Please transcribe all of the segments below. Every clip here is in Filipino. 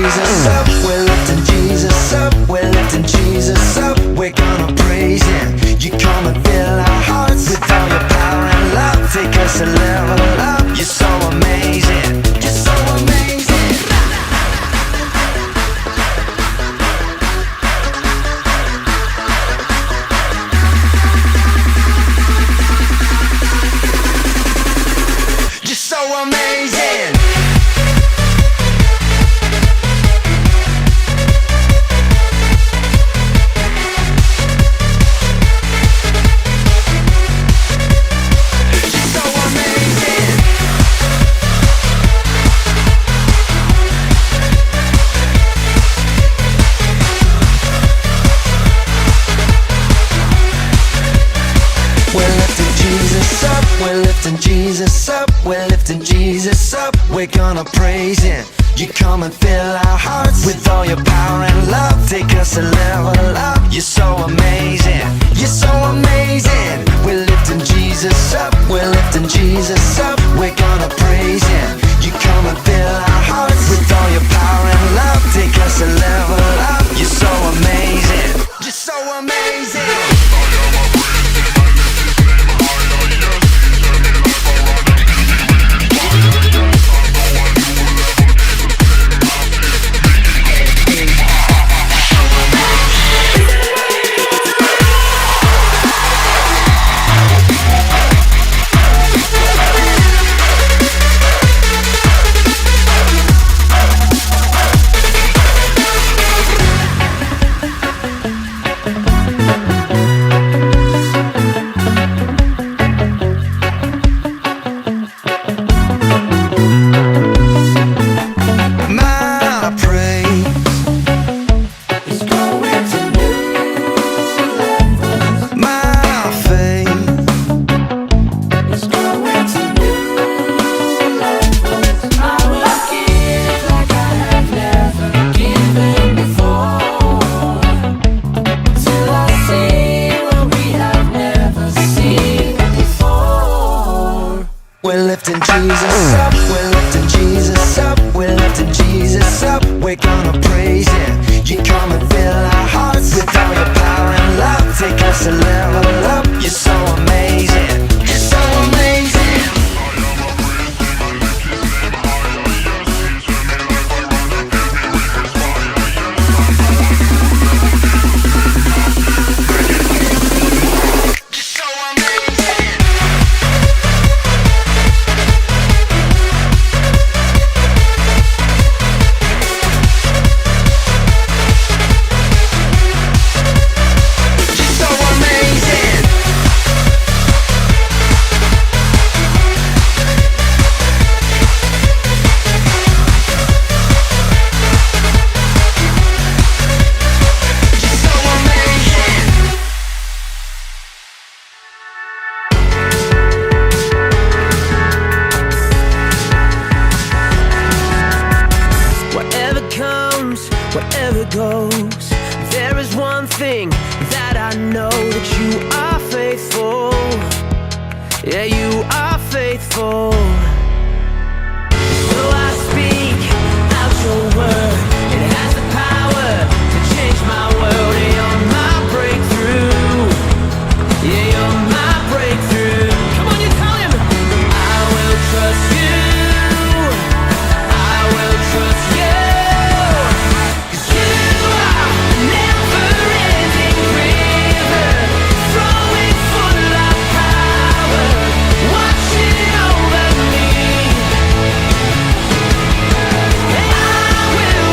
Jesus up, we're lifting Jesus up, we're lifting Jesus up, we're gonna praise Him. You come and fill our hearts with all your power and love. Take us a level up, you're so amazing, you're so amazing. You're so amazing. We're lifting Jesus up, we're lifting Jesus up, we're gonna praise Him. You come and fill our hearts with all your power and love. Take us a level up, you're so amazing, you're so amazing. We're lifting Jesus up, we're lifting Jesus up, we're gonna praise Him. You come and fill our hearts with all your power and love. Take us a level up, you're so amazing, you're so amazing. We're lifting Jesus up, we're lifting Jesus up, we're lifting Jesus up, we're gonna praise Him. You come and fill our hearts with all your power and love. Take us a level up, you're so amazing, you're so amazing. Whatever goes, there is one thing that I know, that you are faithful. Yeah, you are faithful. So I speak out your word, it has the power to change my world. Yeah, you're my breakthrough. Yeah, you're my breakthrough. Come on, you tell him. I will trust you. I will trust you. Watching over me, and I will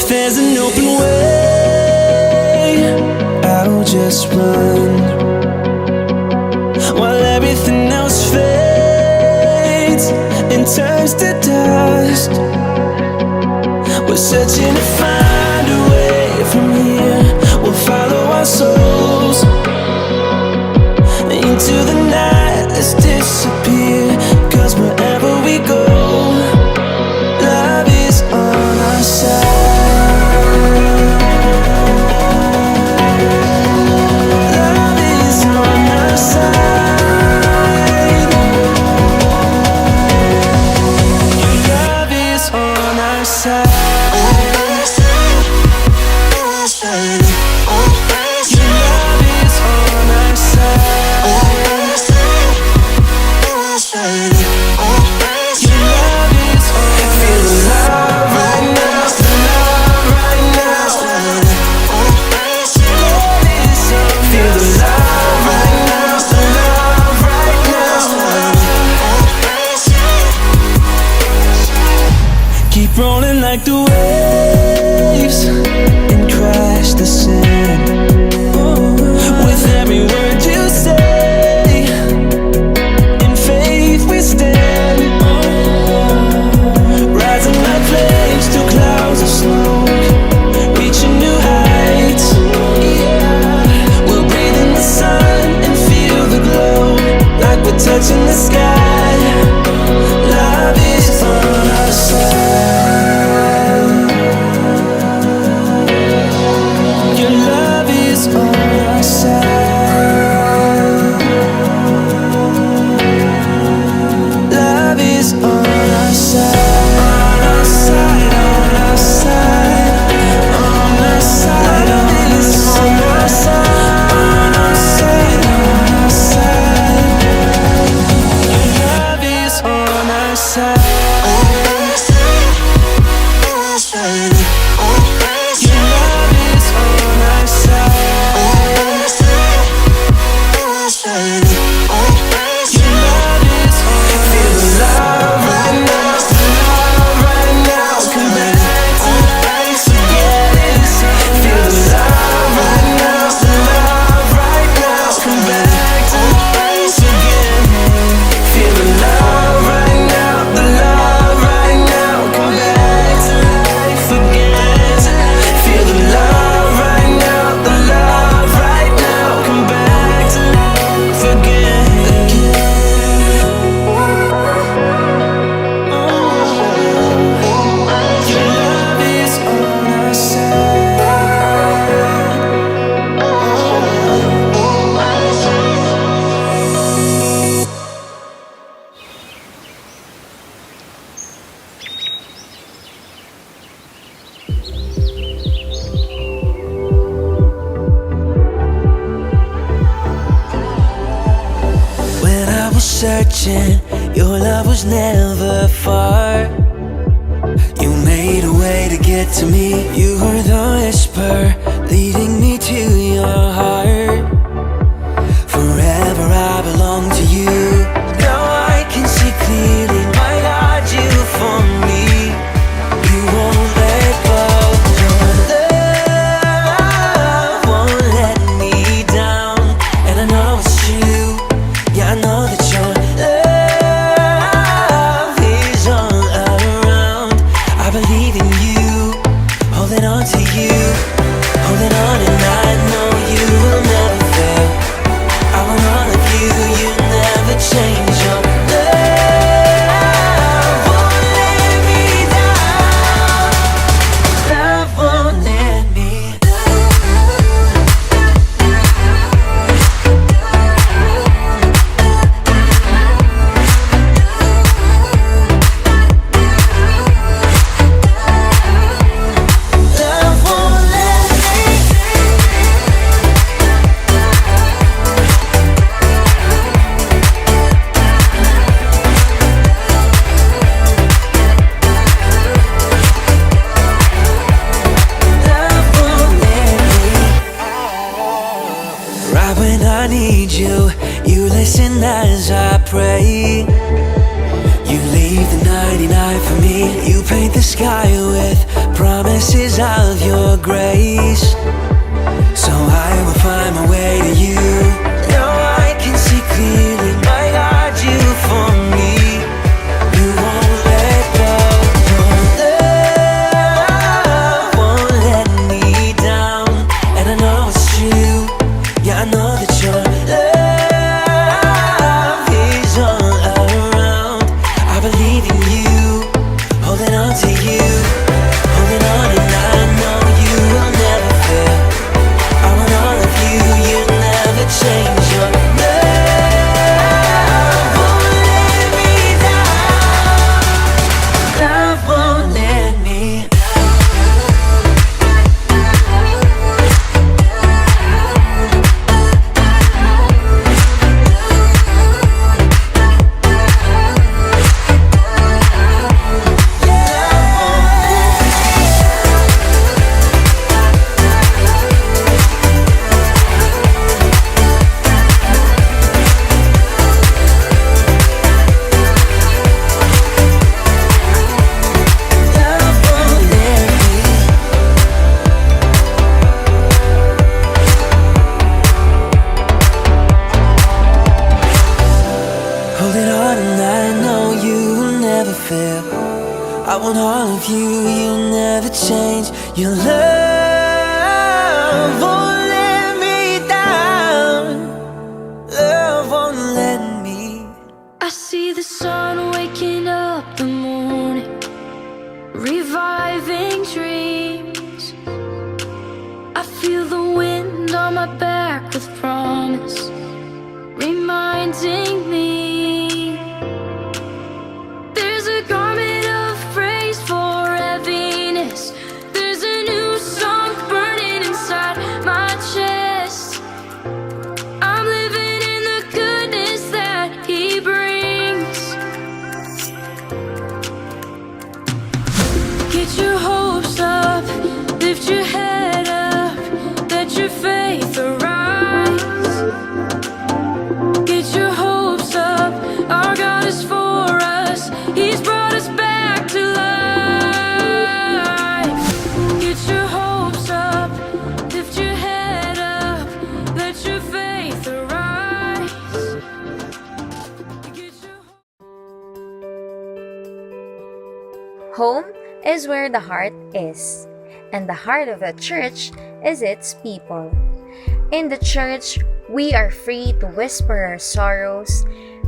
If there's an open way, I'll just run, while everything else fades and turns to dust. We're searching to find a way from here. We'll follow our souls into the night. Let's disappear, 'cause wherever we go, love is on our side. Love is on our side. Your love is on our side. Keep rolling like the waves and crash the sand. With every word you say, in faith we stand. Rising like flames through clouds of smoke, reaching new heights. We'll breathe in the sun and feel the glow, like we're touching the sky. Love is on our side. Your love is on our side. Love is on our side. On our side, on our side. On our side, love is on our side. On our side, on our side. Your love is on our side. Searching, your love was never far. You made a way to get to me. You were the whisper leading me to your heart. Forever I belong to you. Now I can see clearly, my God, you for me. You won't let go. Your love won't let me down, and I know it's true. Yeah, I know that your love is all around. I believe in you, holding on to you, holding on, and I know you will never fail. I want all of you, you never change. Your love won't let me down. Love won't let me when I need you, you listen as I pray. You leave the 99 for me. You paint the sky with promise. promises of your grace. So I will find my way to you. Now I can see clearly, my God, you for me. You won't let go. Your love won't let me down. And I know it's true. Yeah, I know that your love is all around. I believe in you, holding on to you, holding on, and I know you will never fail. I want all of you, you never change. Your love won't let me down. Love won't let me holding on, and I know you will never fail. I want all of you, you'll never change. Your love won't let me down. Love won't let me. I see the sun waking up the morning, reviving dreams. I feel the wind on my back with promise, reminding me there's a garment of praise for heaviness. There's a new song burning inside my chest. I'm living in the goodness that He brings. Get your hopes up, lift your head up, let your faith arise. Get your hopes up, our God is for us, He's brought us back to life. Get your hopes up, lift your head up, let your faith arise. Get your Home is where the heart is, and the heart of the church is its people. In the church, we are free to whisper our sorrows,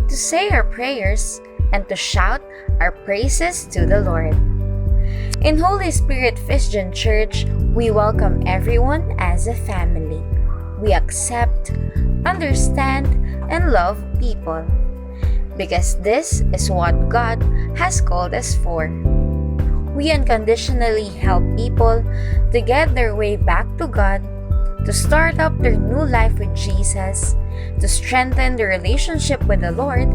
to say our prayers, and to shout our praises to the Lord. In Holy Spirit Christian Church, we welcome everyone as a family. We accept, understand, and love people, because this is what God has called us for. We unconditionally help people to get their way back to God, to start up their new life with Jesus, to strengthen their relationship with the Lord,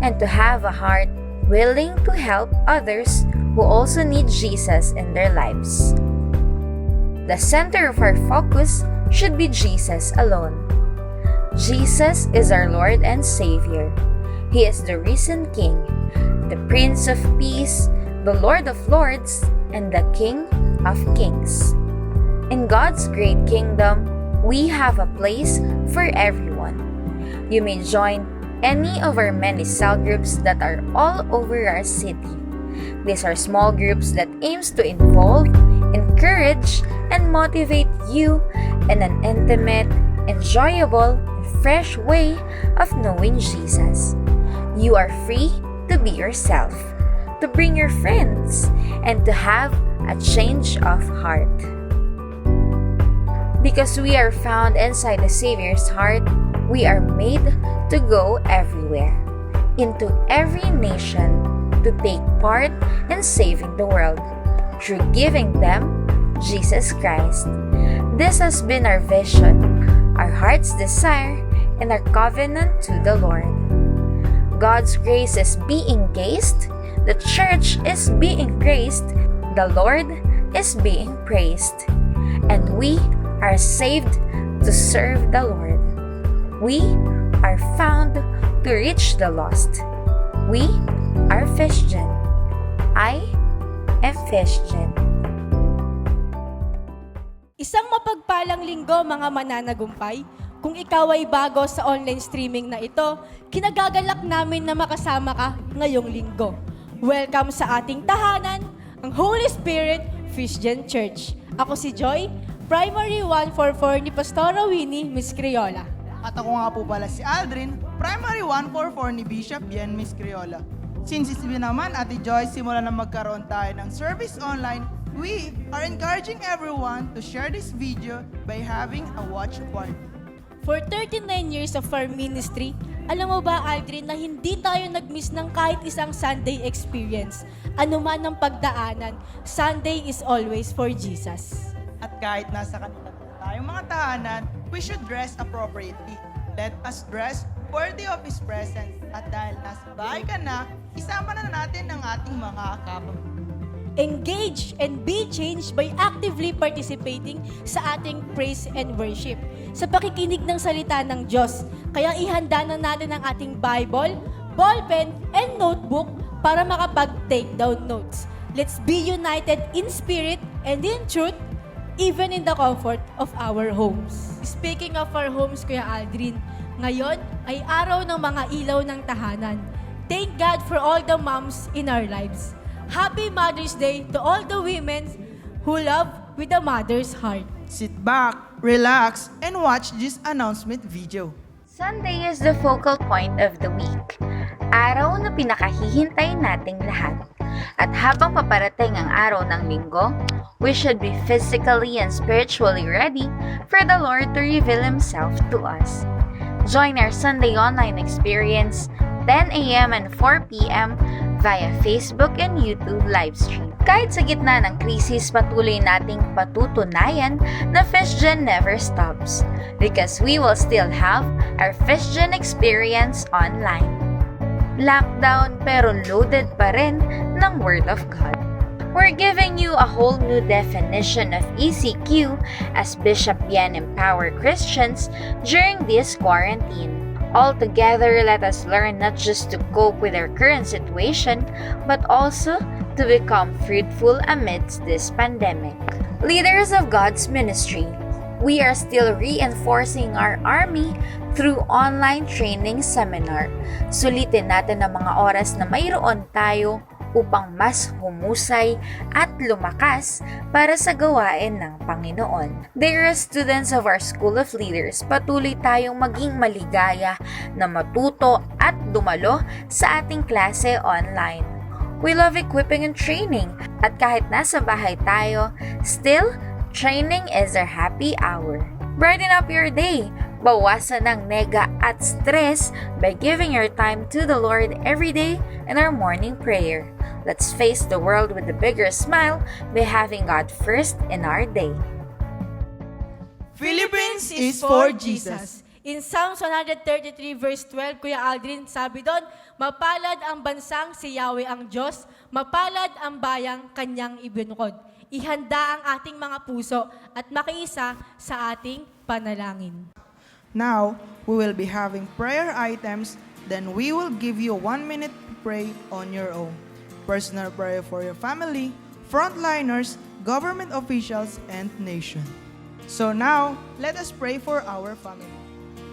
and to have a heart willing to help others who also need Jesus in their lives. The center of our focus should be Jesus alone. Jesus is our Lord and Savior. He is the risen King, the Prince of Peace, the Lord of Lords, and the King of Kings. In God's great kingdom, we have a place for everyone. You may join any of our many cell groups that are all over our city. These are small groups that aims to involve, encourage, and motivate you in an intimate, enjoyable, and fresh way of knowing Jesus. You are free to be yourself, to bring your friends, and to have a change of heart. Because we are found inside the Savior's heart, we are made to go everywhere, into every nation, to take part in saving the world, through giving them Jesus Christ. This has been our vision, our heart's desire, and our covenant to the Lord. God's grace is being gazed, the church is being graced, the Lord is being praised, and we are saved to serve the Lord. We are found to reach the lost. We are Christian. I am Christian. Isang mapagpalang linggo mga mananagumpay. Kung ikaw ay bago sa online streaming na ito, kinagagalak namin na makasama ka ngayong linggo. Welcome sa ating tahanan, ang Holy Spirit Christian Church. Ako si Joy, Primary 144 ni Pastora Winnie Miss Criolla. At ako nga po pala si Aldrin, Primary 144 ni Bishop Bien Miss Criolla. Since isipin naman, Ate Joy, simula na magkaroon tayo ng service online, we are encouraging everyone to share this video by having a watch party. For 39 years of our ministry, alam mo ba, Aldrin, na hindi tayo nag-miss ng kahit isang Sunday experience. Ano man ang pagdaanan, Sunday is always for Jesus. At kahit nasa kanila tayong mga tahanan, we should dress appropriately. Let us dress worthy of His presence. At dahil nasa bahay ka na, isama na natin ang ating mga kapamilya. Engage and be changed by actively participating sa ating praise and worship. Sa pakikinig ng salita ng Diyos, kaya ihanda na natin ang ating Bible, ballpen, and notebook para makapag-take down notes. Let's be united in spirit and in truth, even in the comfort of our homes. Speaking of our homes, Kuya Aldrin, ngayon ay araw ng mga ilaw ng tahanan. Thank God for all the moms in our lives. Happy Mother's Day to all the women who love with a mother's heart. Sit back, relax, and watch this announcement video. Sunday is the focal point of the week. Araw na pinakahihintay nating lahat. At habang paparating ang araw ng linggo, we should be physically and spiritually ready for the Lord to reveal Himself to us. Join our Sunday online experience 10 a.m. and 4 p.m. via Facebook and YouTube livestream. Kahit sa gitna ng krisis, patuloy nating patutunayan na FishGen never stops because we will still have our FishGen experience online. Lockdown pero loaded pa rin ng Word of God. We're giving you a whole new definition of ECQ as Bishop Bien empower Christians during this quarantine. Altogether, let us learn not just to cope with our current situation, but also to become fruitful amidst this pandemic. Leaders of God's ministry, we are still reinforcing our army through online training seminar. Sulitin natin ang mga oras na mayroon tayo upang mas humusay at lumakas para sa gawain ng Panginoon. Dear students of our School of Leaders, patuloy tayong maging maligaya na matuto at dumalo sa ating klase online. We love equipping and training at kahit nasa bahay tayo, still, training is our happy hour. Brighten up your day. Bawasan ng nega at stress by giving your time to the Lord every day in our morning prayer. Let's face the world with a bigger smile by having God first in our day. Philippines is for Jesus. In Psalms 133 verse 12, Kuya Aldrin, sabi doon, mapalad ang bansang si Yahweh ang Diyos, mapalad ang bayang kanyang ibinukod. Ihanda ang ating mga puso at makiisa sa ating panalangin. Now, we will be having prayer items, then we will give you 1 minute to pray on your own. Personal prayer for your family, frontliners, government officials, and nation. So now, let us pray for our family.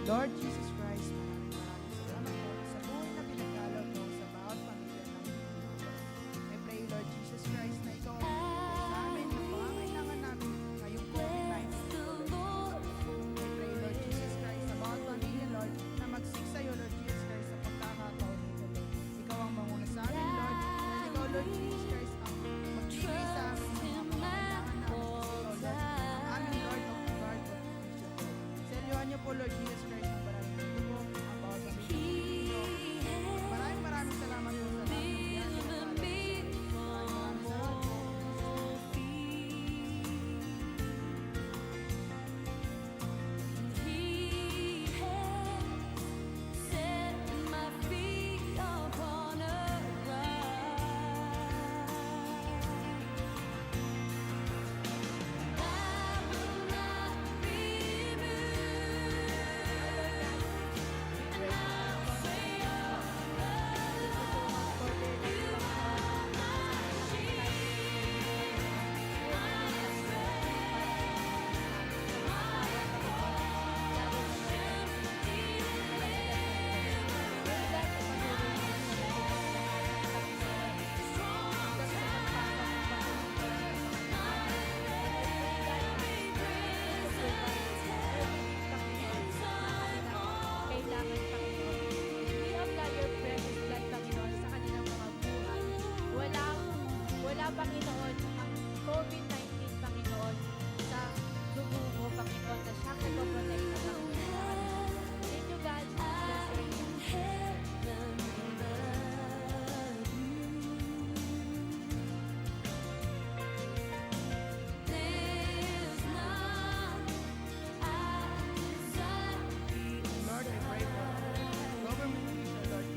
Lord Jesus Christ, maraming salamat po sa buhay na pinagkaloob mo sa bawat pamilya ng Pilipinas. I pray, Lord Jesus Christ, na ikaw ang magbigay sa amin ng pangangailangan namin ngayong COVID-19. I pray, Lord Jesus Christ, sa bawat pamilya, Lord, na magsik sa'yo, Lord Jesus Christ, sa pagkakataon nito, Lord. Ikaw ang manguna sa amin, Lord. At ikaw, Lord Jesus Christ, ang magbigay sa amin ng mga pangangailangan namin. Ikaw, Lord, ang aming Lord of the God of Creation. Selyuhan niyo po, Lord Jesus Christ, ang banal na dugo, ang bawat pamilya. Maraming salamat po sa lahat ng biyaya ng Father. Maraming salamat po. Panginoon, ang COVID-19, Panginoon, sa dugo mo, Panginoon, na siyang nagpaprotect na Panginoon sa kanila. Thank you, God. Bless you. Lord, I pray for government official, Lord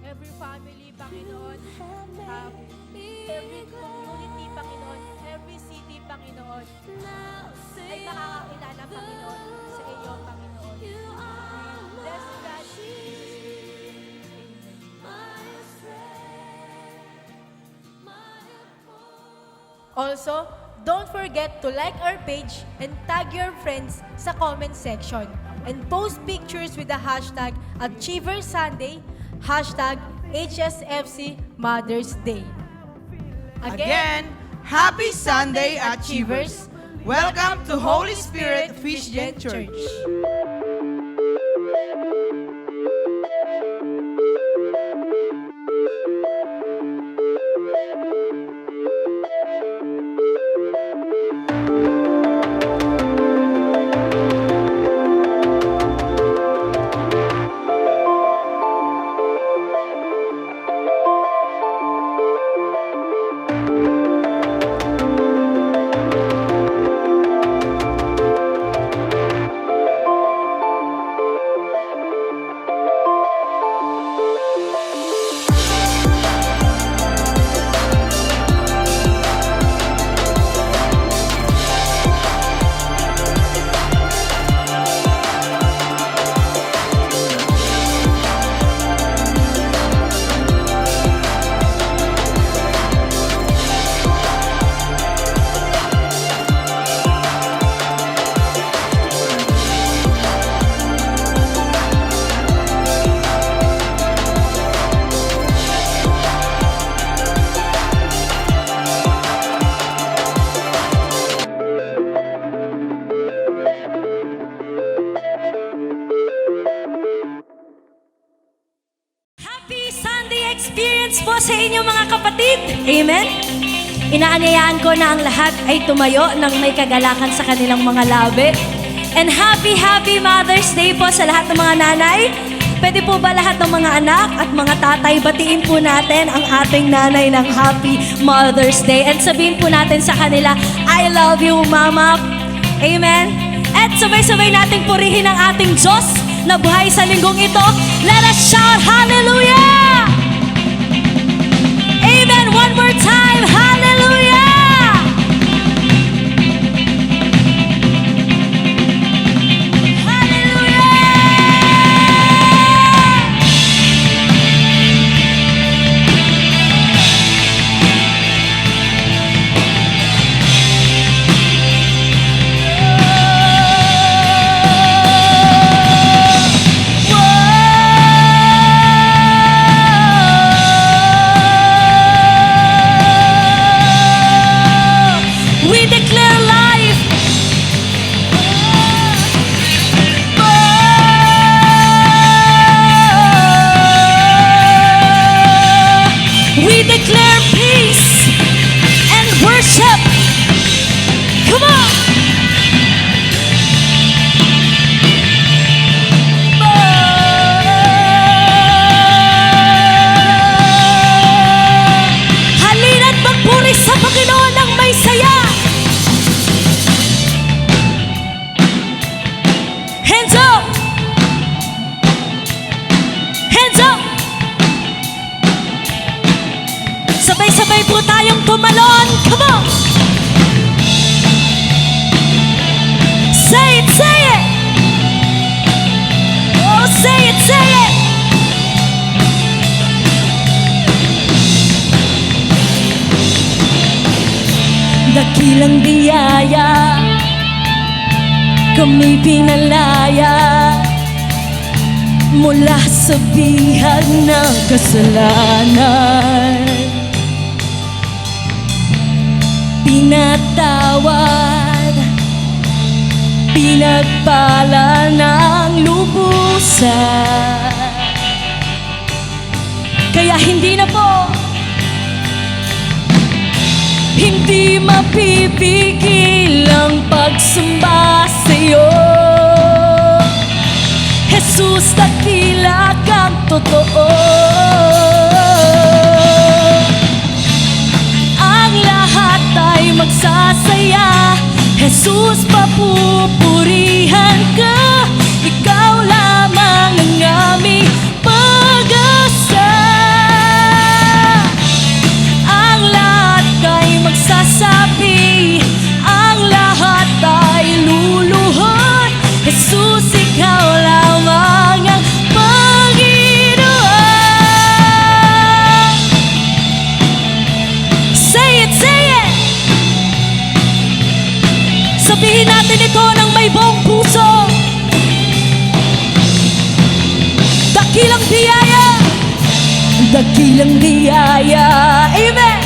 every family, Panginoon, every community, Panginoon, every city, Panginoon, ay nakakakilala, Panginoon, sa iyo, Panginoon. Bless God. Also, don't forget to like our page and tag your friends sa comment section and post pictures with the hashtag #AchieverSunday, hashtag HSFC Mother's Day. Again, Happy Sunday, Achievers! Welcome to Holy Spirit Christian Church. Happy Sunday experience po sa inyo mga kapatid. Amen? Inaanyayaan ko na ang lahat ay tumayo ng may kagalakan sa kanilang mga labi. And happy Mother's Day po sa lahat ng mga nanay. Pwede po ba lahat ng mga anak at mga tatay batiin po natin ang ating nanay ng Happy Mother's Day and sabihin po natin sa kanila, I love you, Mama. Amen? At sabay-sabay nating purihin ang ating Diyos na buhay sa linggong ito. Let us shout hallelujah! Amen! One more time, hallelujah! Hallelujah! dakilang biyaya kami pinalaya mula sa bihag ng kasalanan. Pinatawad, pinagpala ng lubusan. Kaya hindi na po, hindi mapipigil ang pagsamba sa'yo. Jesus, dakila kang totoo. Ang lahat ay magsasaya. Jesus, papupurihan ka. Ikaw lamang ang aming pag-asa. Ang lahat ay magsasabi, ang lahat ay luluhod. Jesus, ikaw lamang ang Panginoon. Say it, say it! Sabihin natin ito ng may buong puso. Dakilang biyaya, dakilang biyaya, amen.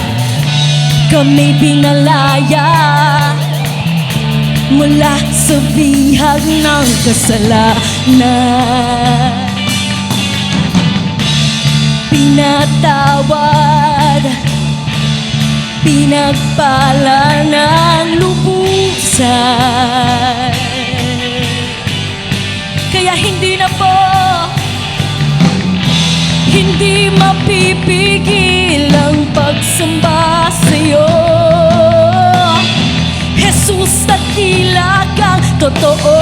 Kami pinalaya mula sa bihag ng kasalanan. Pinatawad, pinagpala ng lubusan. Kaya hindi na po, hindi mapipigil ang pagsamba sa'yo. Jesus, dakila kang totoo.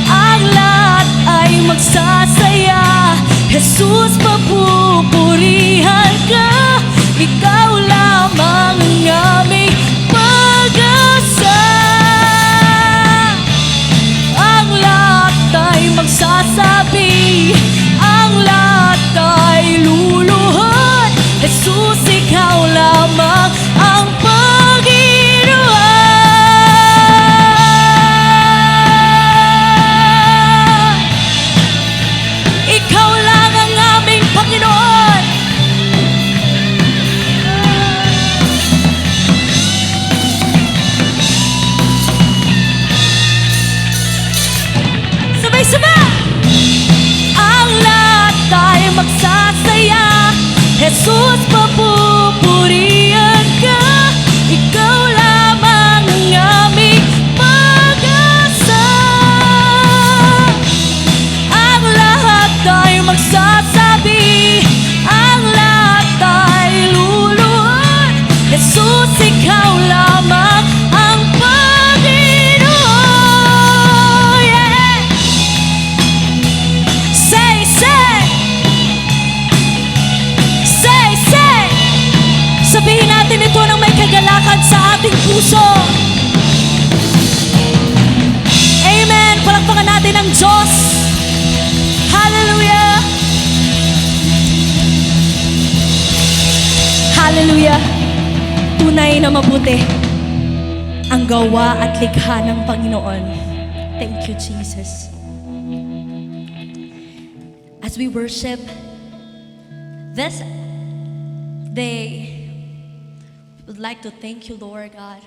Ang lahat ay magsasaya. Jesus, papupurihan ka. Ikaw lamang ang aming pag-asa. Ang lahat ay magsasabi, ang lahat ay luluhod. Jesus, ikaw lamang ang Panginoon. Ikaw lang ang aming Panginoon. Sabay-sabay! Ang lahat ay magsasaya. Jesus, papupurihan ka. Ikaw lamang ang aming pag-asa. Ang lahat ay magsasabi, ang lahat ay luluhod. Jesus, ikaw lamang ang Panginoon. Yeah! Say, say! Say, say! Sabihin natin ito ng may kagalakan sa ating puso. Amen! Palakpakan natin ang Diyos. Hallelujah! Hallelujah! Tunay na mabuti ang gawa at likha ng Panginoon. Thank you, Jesus. As we worship this day, we would like to thank you, Lord God,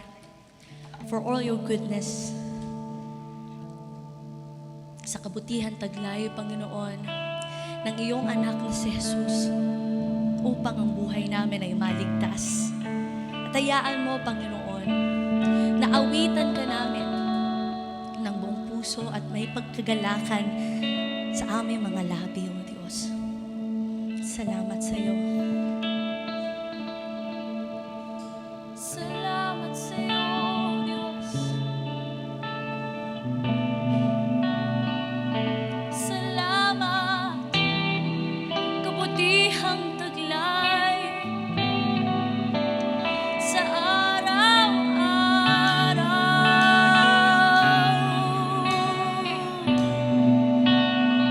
for all your goodness. Sa kabutihan taglay, Panginoon, ng iyong anak na si Jesus upang ang buhay namin ay maligtas. At hayaan mo, Panginoon, na awitan ka namin ng buong puso at may pagkagalakan sa aming mga labi, O Diyos. Salamat sa iyo. Salamat sa iyo, Diyos. Salamat, kabutihang taglay sa araw-araw.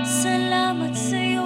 Salamat sa iyo.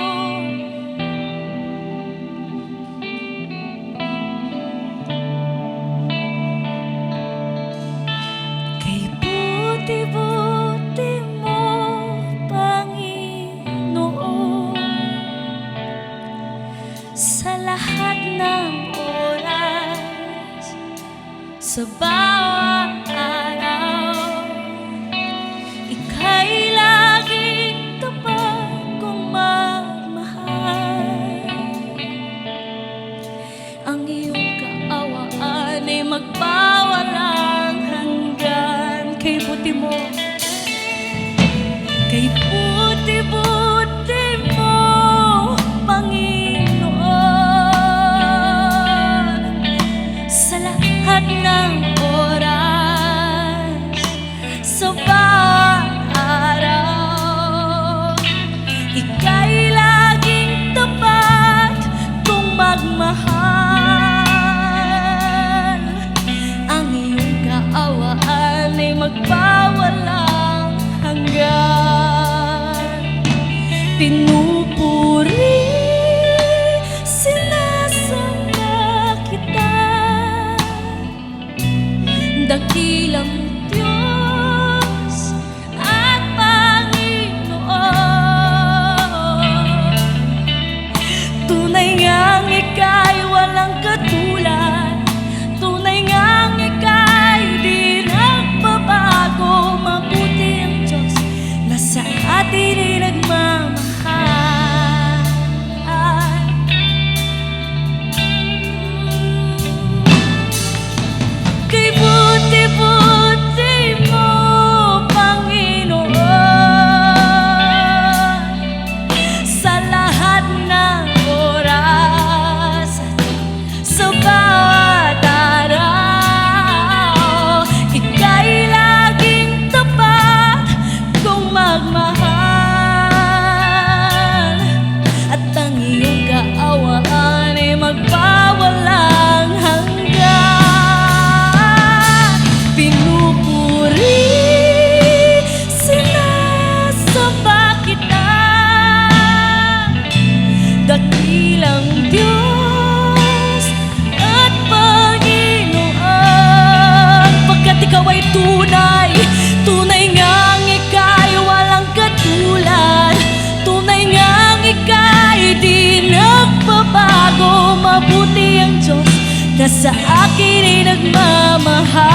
sa akin ay nagmamahal.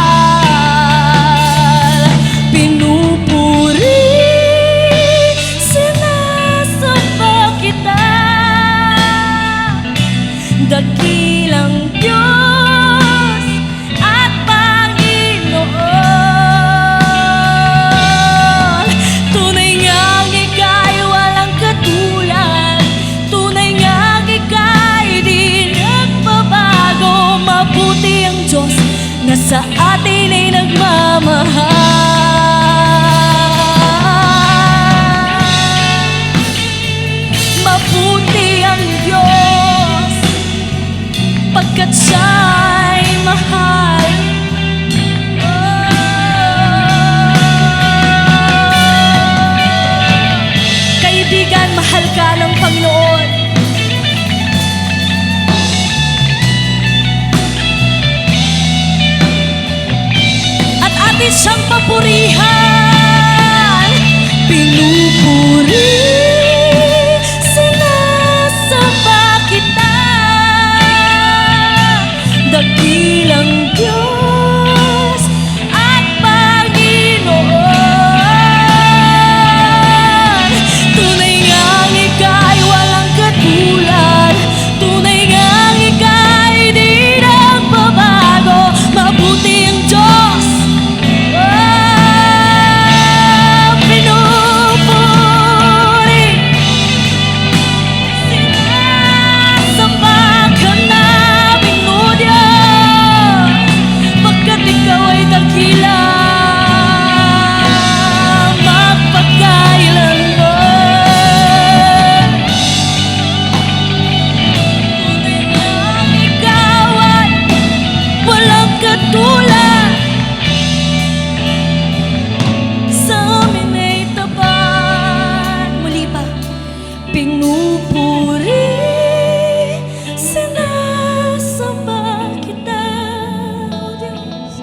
Pinupuri, sinasamba kita, dakilang Diyos at Panginoon. Tunay ngang ika'y walang katulad, tunay ngang ika'y di nagbabago. Mabuti ang Diyos na sa atin ay nagmamahal. Mabuti ang Diyos pagkat siya'y mahal. Kaibigan, mahal ka ng Panginoon. At atin siyang papurihan. Pinupuri, sinasamba kita, dakilang Diyos at Panginoon. Tunay ngang ika'y walang katulad, tunay ngang ika'y di nagbabago. Mabuti ang Diyos. Pinupuri, sinasamba ka namin, O Diyos, pagkat ikaw ay dakila magpagkailanman. Tunay ngang ikaw ay walang katulad, sa amin ay tapat. Muli pa. Pinupuri, sinasamba kita, O Diyos,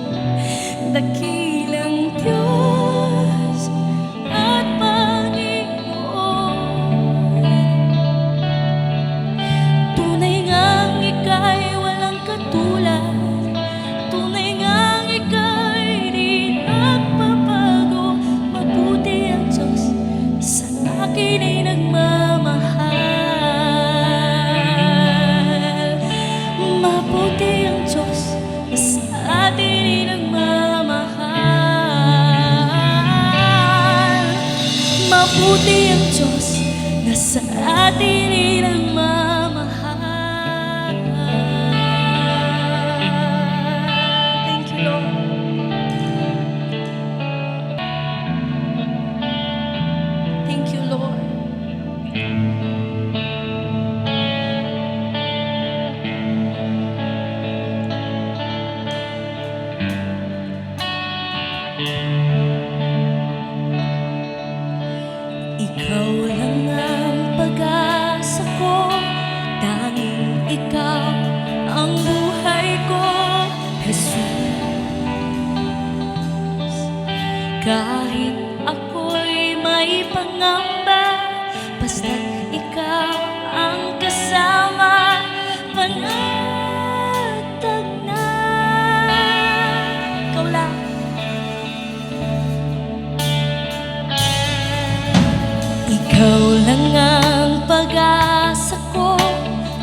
dakilang Diyos at Panginoon. Tunay ngang ika'y walang katulad, tunay ngang ika'y di nagbabago. Mabuti ang Diyos sa akin ay nagmamahal. Mabuti ang Diyos na sa atin ay nagmamahal. Mabuti ang Diyos na sa atin ay nagmamahal. Thank you, Lord. Thank you, Lord. Ikaw lang ang pag-asa ko, tanging ikaw ang buhay ko, Jesus. Kahit ako'y may pangamba, basta't ikaw ang kasama, panatag na. Ikaw lang. Ikaw lang ang pag-asa ko,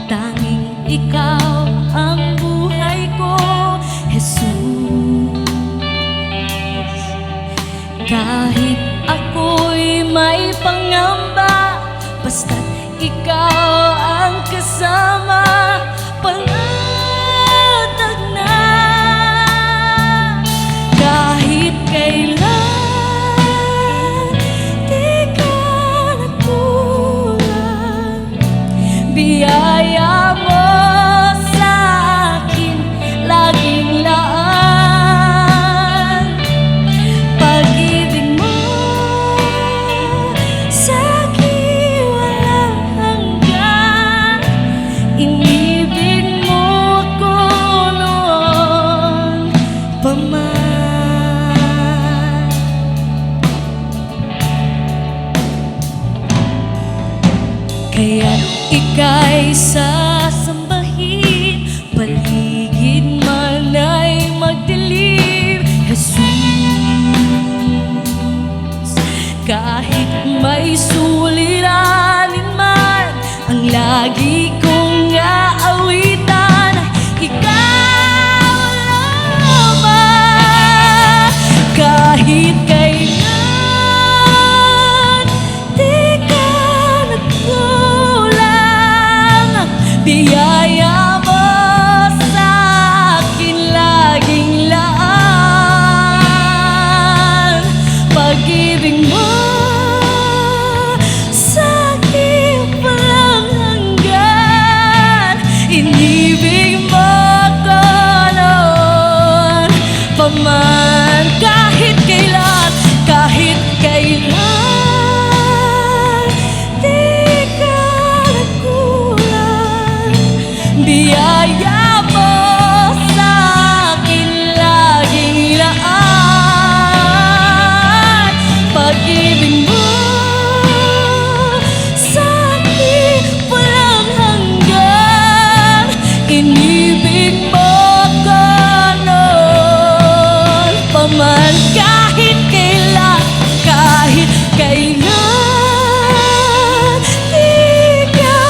tanging ikaw ang buhay ko, Jesus. Kahit ako'y may pangamba, basta't ikaw ang kasama, panatag na. Kahit kailan di ka nagkulang, biyaya mo sa akin laging laan. Pag-ibig mo sa akin walang hanggan, inibig mo ako noon pa man. Kaya't ika'y sasambahin, paligid Kahit may suliranin man ang lagi kong aawitan, ikaw lamang. Kahit kailan di ka nagkulang, biyaya mo sa akin laging laan. Pag-ibig mo sa akin walang hanggan, inibig mo ko noon pa man. Kahit kailan, kahit kailan di ka nagkulang, biyaya mo sa akin laging laan. Pag-ibig mo sa akin walang hanggan, inibig mo ko noon pa man. Kahit kailan, kahit kailan di ka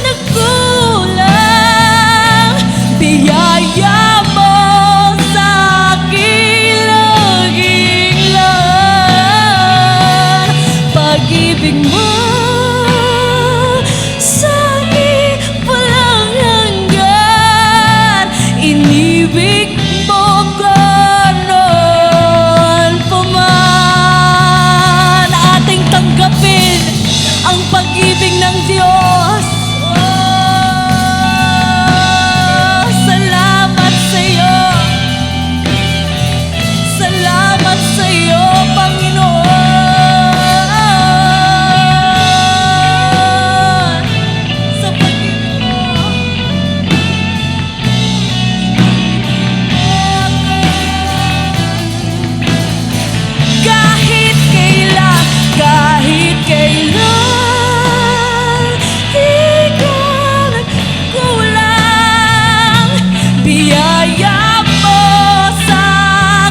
nagkulang, biyaya mo sa akin laging laan. Pag-ibig mo sa akin walang hanggan, inibig mo ko noon pa man. Ating tanggapin ang pag-ibig ng Diyos. Oh, salamat sa'yo. Salamat sa'yo, Panginoon, sa pag-ibig mo. Kahit kailan, kahit kailan di ka nagkulang, biyaya mo sa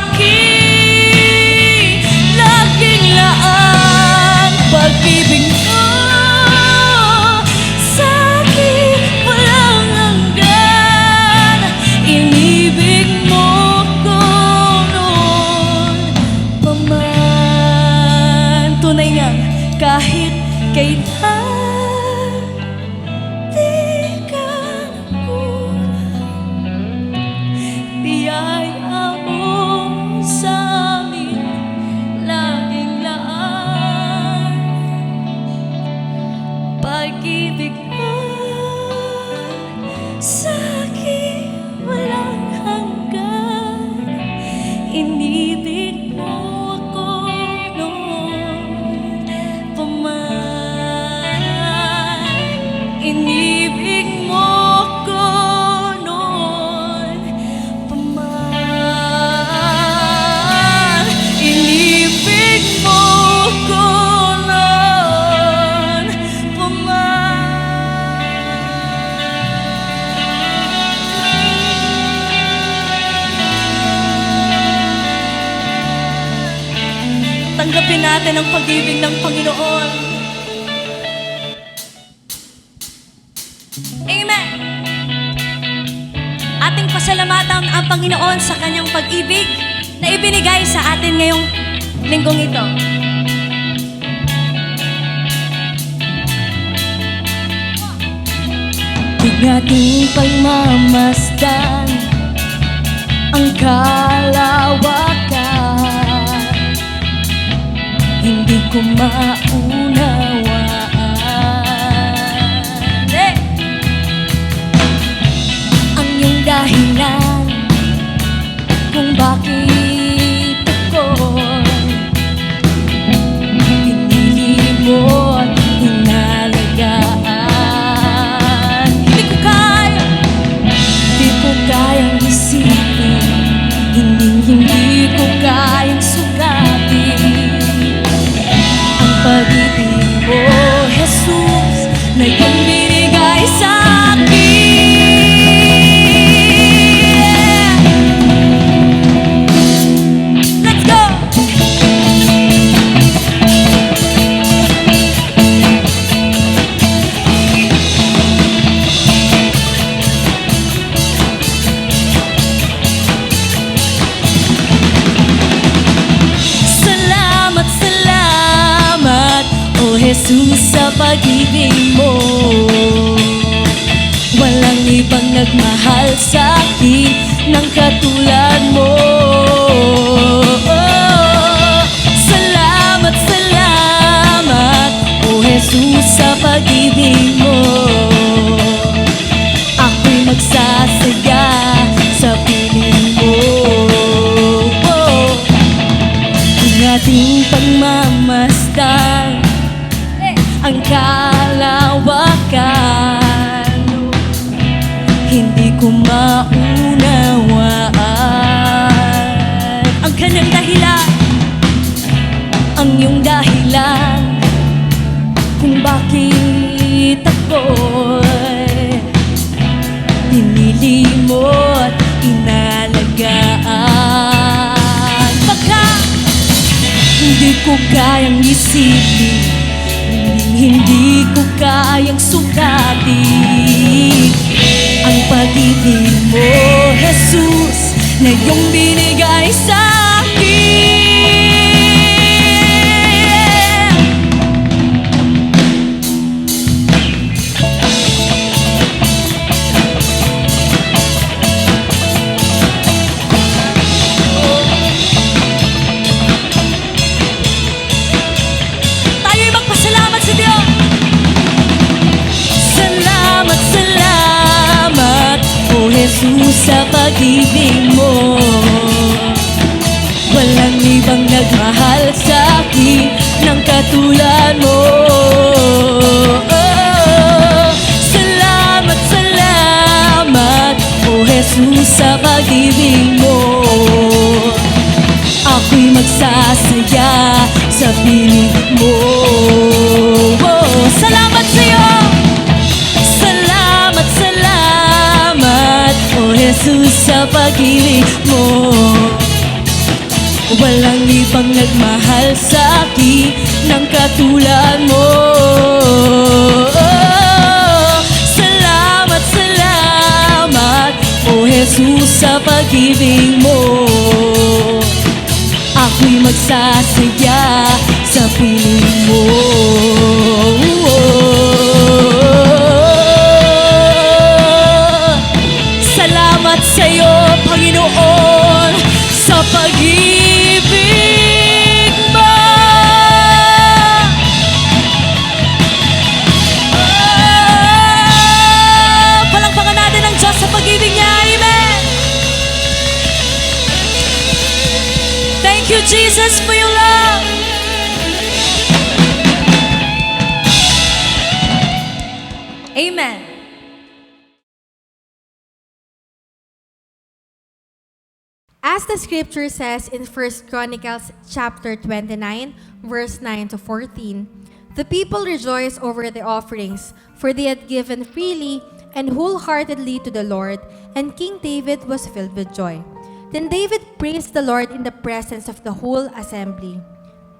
akin laging laan. Pag-ibig mo sa akin walang hanggan, inibig mo ko noon pa man. Tunay nga, kahit kailan di ka nagkulang, biyaya mo sa amin laging laan. Pag-ibig mo sa akin walang hanggan, inibig mo ako noon pa man. Inibig mo ako noon pa man. Inibig mo ako noon pa man. Tanggapin natin ang pag-ibig ng Panginoon. Amen. Ating pasalamatan ang Panginoon sa kanyang pag-ibig na ibinigay sa atin ngayong linggong ito. Di nating pagmamasdan ang kalawakan, hindi ko maunawaan. Ang iyong dahilan kung bakit ako'y pinili mo at inalagaan. Hindi ko kayang isipin, hindi ko kayang sukatin ang pag-ibig mo, Jesus, na iyong binigay sa akin. Let's go! pag-ibig mo. Walang ibang nagmahal sa akin ng katulad mo. Salamat, salamat, O Jesus, sa pag-ibig mo. Ako'y magsasaya sa piling mo. Ang ating pagmamasdan, ang kalawakan, hindi ko maunawaan. Ang kanyang dahilan, ang iyong dahilan, kung bakit ako'y pinili mo at inalagaan. Baka hindi ko kayang isipin, hindi ko kayang sukatin ang pag-ibig mo, Jesus, na iyong binigay sa akin. Tayo'y magpasalamat sa Diyos. Salamat, salamat, O Jesus, sa pag-ibig mo. Walang ibang nagmahal sa akin ng katulad mo. Salamat, salamat, O Jesus, sa pag-ibig mo. Ako'y magsasaya sa piling mo. Salamat sa'yo. Salamat, salamat, O Jesus, sa pag-ibig mo. Walang ibang nagmahal sa akin ng katulad mo. Salamat, salamat, O Jesus, sa pag-ibig mo. Ako'y magsasaya sa piling mo. Salamat sa'yo, Panginoon, sa pag-ibig mo. Palakpakan natin ang Diyos sa pag-ibig niya. Amen. Thank you, Jesus, for your love. Amen. As the scripture says in 1 Chronicles chapter 29, verse 9 to 14, the people rejoiced over the offerings, for they had given freely and wholeheartedly to the Lord, and King David was filled with joy. Then David praised the Lord in the presence of the whole assembly.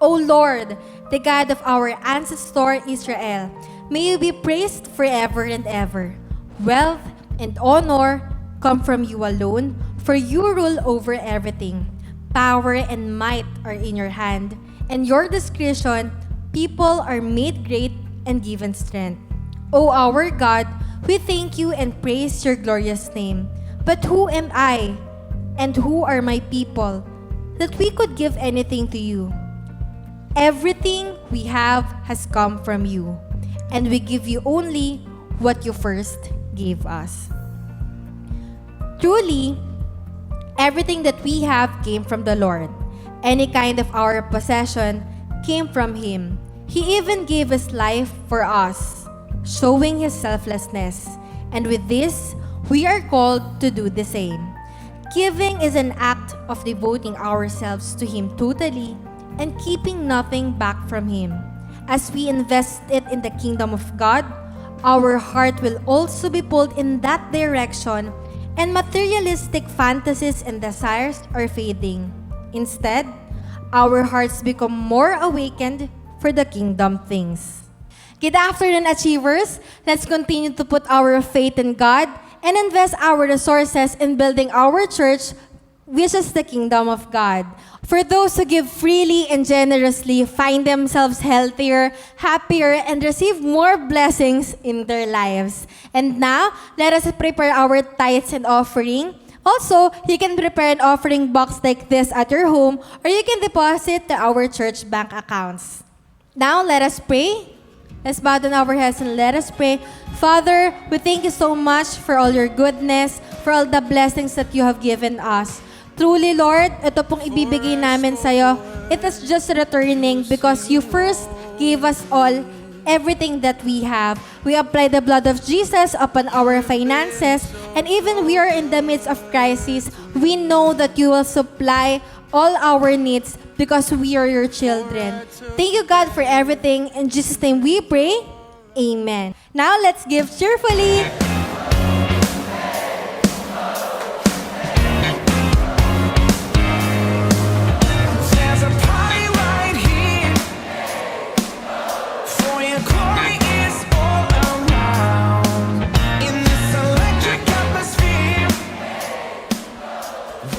O Lord, the God of our ancestor Israel, may you be praised forever and ever. Wealth and honor come from you alone, for you rule over everything. Power and might are in your hand, and your discretion people are made great and given strength. O our God, we thank you and praise your glorious name. But who am I, and who are my people, that we could give anything to you? Everything we have has come from you, and we give you only what you first gave us. Truly, everything that we have came from the Lord. Any kind of our possession came from Him. He even gave His life for us, showing His selflessness. And with this, we are called to do the same. Giving is an act of devoting ourselves to Him totally and keeping nothing back from Him. As we invest it in the kingdom of God, our heart will also be pulled in that direction, and materialistic fantasies and desires are fading. Instead, our hearts become more awakened for the kingdom things. Good afternoon, Achievers. Let's continue to put our faith in God and invest our resources in building our church wishes the kingdom of God. For those who give freely and generously find themselves healthier, happier, and receive more blessings in their lives. And now, let us prepare our tithes and offering. Also, you can prepare an offering box like this at your home, or you can deposit to our church bank accounts. Now, let us pray. Let's bow down our heads and let us pray. Father, we thank you so much for all your goodness, for all the blessings that you have given us. Truly, Lord, ito pong ibibigay namin sa'yo. It is just returning because you first gave us all everything that we have. We apply the blood of Jesus upon our finances, and even we are in the midst of crisis, we know that you will supply all our needs because we are your children. Thank you, God, for everything. In Jesus' name we pray. Amen. Now, let's give cheerfully. There's a party right here, for your glory is all around, in this electric atmosphere.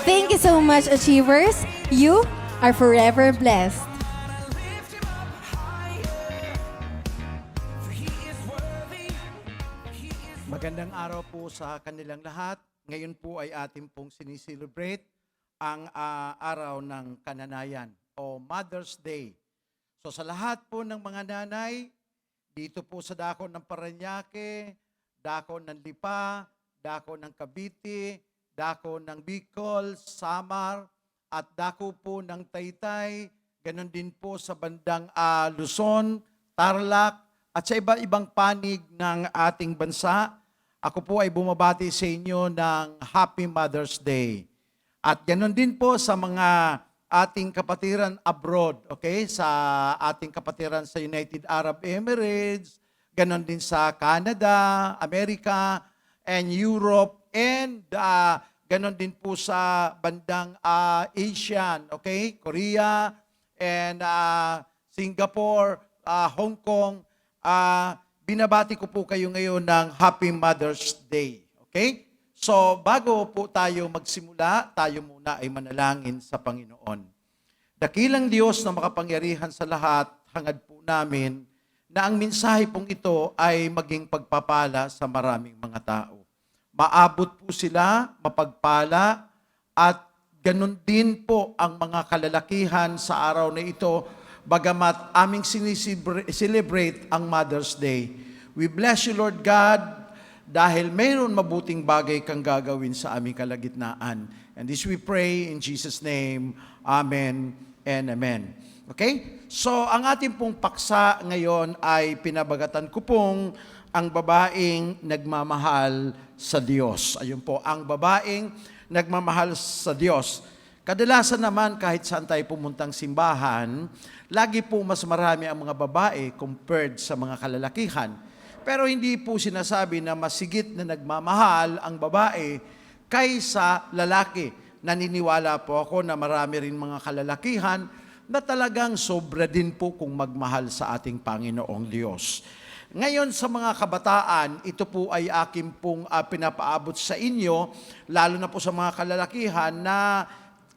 Thank you so much, Achievers. You are forever blessed. Lift him up higher, for he is worthy, he is Magandang araw po sa kanilang lahat. Ngayon po ay ating pong siniselebrate ang araw ng kananayan o Mother's Day. So sa lahat po ng mga nanay, dito po sa dako ng Parañaque, dako ng Lipa, dako ng Cavite, dako ng Bicol, Samar, at dako po ng Taytay, ganon din po sa bandang Luzon, Tarlac, at sa iba-ibang panig ng ating bansa. Ako po ay bumabati sa inyo ng Happy Mother's Day. At ganon din po sa mga ating kapatiran abroad, okay? Sa ating kapatiran sa United Arab Emirates, ganon din sa Canada, America, and Europe, and ganon din po sa bandang Asian, okay? Korea, and Singapore, Hong Kong. Binabati ko po kayo ngayon ng Happy Mother's Day, okay? So, bago po tayo magsimula, tayo muna ay manalangin sa Panginoon. Dakilang Diyos na makapangyarihan sa lahat, hangad po namin na ang mensahe pong ito ay maging pagpapala sa maraming mga tao. Maabot po sila, mapagpala, at ganun din po ang mga kalalakihan sa araw na ito, bagamat aming celebrate ang Mother's Day. We bless you, Lord God, dahil mayroon mabuting bagay kang gagawin sa aming kalagitnaan. And this we pray in Jesus' name. Amen and amen. Okay? So, ang ating pong paksa ngayon ay pinabagatan ko pong ang babaeng nagmamahal sa Diyos. Ayun po, ang babaeng nagmamahal sa Diyos. Kadalasan naman kahit saan tayo pumuntang simbahan, lagi po mas marami ang mga babae compared sa mga kalalakihan. Pero hindi po sinasabi na masigit na nagmamahal ang babae kaysa lalaki. Naniniwala po ako na marami rin mga kalalakihan na talagang sobra din po kung magmahal sa ating Panginoong Diyos. Ngayon sa mga kabataan, ito po ay akin pong pinapaabot sa inyo, lalo na po sa mga kalalakihan na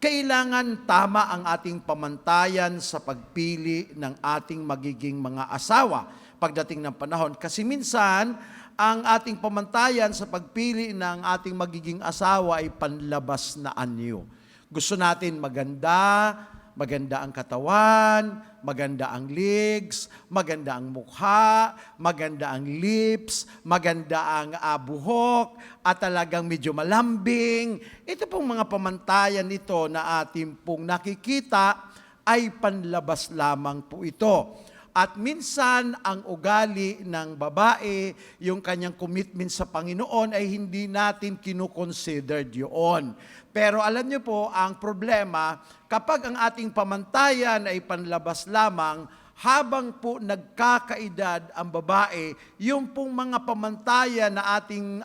kailangan tama ang ating pamantayan sa pagpili ng ating magiging mga asawa pagdating ng panahon. Kasi minsan, ang ating pamantayan sa pagpili ng ating magiging asawa ay panlabas na anyo. Gusto natin maganda, maganda ang katawan, maganda ang legs, maganda ang mukha, maganda ang lips, maganda ang buhok, at talagang medyo malambing. Ito pong mga pamantayan nito na ating pong nakikita ay panlabas lamang po ito. At minsan, ang ugali ng babae, yung kanyang commitment sa Panginoon ay hindi natin kinukonsidered yun. Pero alam niyo po, ang problema, kapag ang ating pamantayan ay panlabas lamang, habang po nagkakaedad ang babae, yung pong mga pamantayan na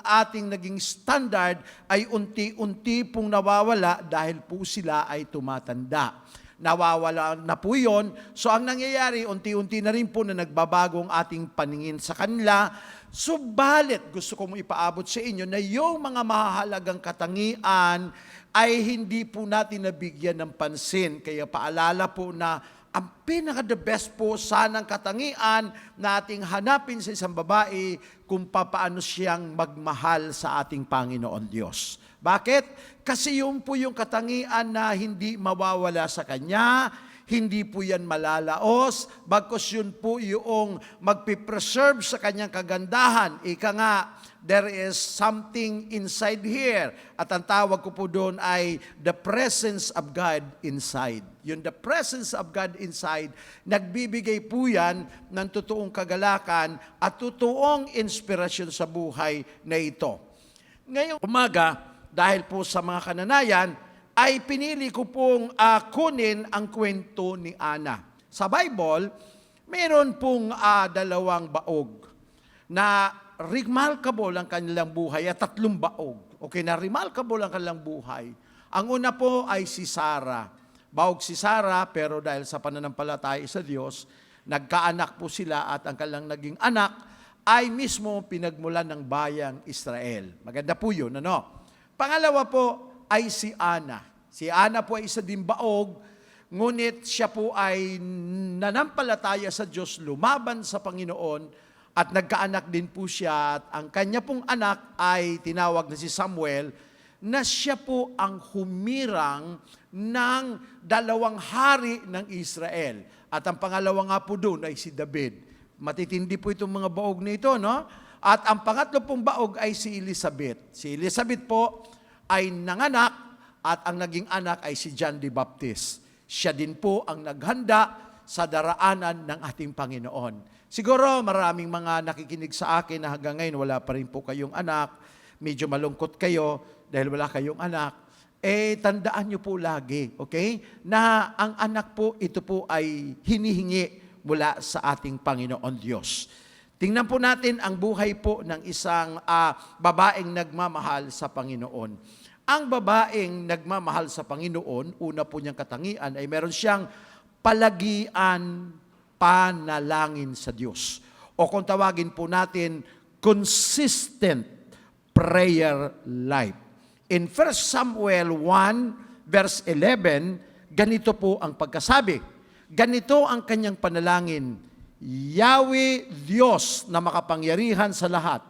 ating naging standard ay unti-unti pong nawawala dahil po sila ay tumatanda. nawawala na po yun. So ang nangyayari, unti-unti na rin po na nagbabago ang ating paningin sa kanila. Subalit, gusto kong ipaabot sa inyo na yung mga mahalagang katangian ay hindi po natin nabigyan ng pansin. Kaya paalala po na ang pinaka-the best po sanang katangian na ating hanapin sa isang babae kung paano siyang magmahal sa ating Panginoon Diyos. Bakit? Kasi yun po yung katangian na hindi mawawala sa Kanya, hindi po yan malalaos, bagkus yun po yung magpipreserve sa Kanyang kagandahan. Ika nga, there is something inside here. At ang tawag ko po doon ay the presence of God inside. Yung the presence of God inside, nagbibigay po yan ng totoong kagalakan at totoong inspirasyon sa buhay na ito. Ngayong umaga, dahil po sa mga kananayan, ay pinili ko pong kunin ang kwento ni Ana. Sa Bible, meron pong dalawang baog na remarkable ang kanilang buhay at 3 baog. Okay, na remarkable ang kanilang buhay. Ang una po ay si Sarah. Baog si Sarah, pero dahil sa pananampalataya sa Diyos, nagkaanak po sila at ang kanilang naging anak ay mismo pinagmulan ng bayang Israel. Maganda po yun, ano? Pangalawa po ay si Ana. Si Ana po ay isa din baog, ngunit siya po ay nanampalataya sa Diyos, lumaban sa Panginoon, at nagkaanak din po siya. At ang kanya pong anak ay tinawag na si Samuel, na siya po ang humirang ng 2 hari ng Israel. At ang pangalawa nga po doon ay si David. Matitindi po itong mga baog na ito, no? At ang pangatlo pong baog ay si Elizabeth. Si Elizabeth po ay nanganak at ang naging anak ay si John the Baptist. Siya din po ang naghanda sa daraanan ng ating Panginoon. Siguro maraming mga nakikinig sa akin na hanggang ngayon wala pa rin po kayong anak. Medyo malungkot kayo dahil wala kayong anak. Tandaan nyo po lagi, okay? Na ang anak po, ito po ay hinihingi mula sa ating Panginoon Diyos. Tingnan po natin ang buhay po ng isang babaeng nagmamahal sa Panginoon. Ang babaeng nagmamahal sa Panginoon, una po niyang katangian ay meron siyang palagian, panalangin sa Diyos. O kung tawagin po natin, consistent prayer life. In 1 Samuel 1 verse 11, ganito po ang pagkasabi. Ganito ang kanyang panalangin, Yahweh Diyos na makapangyarihan sa lahat,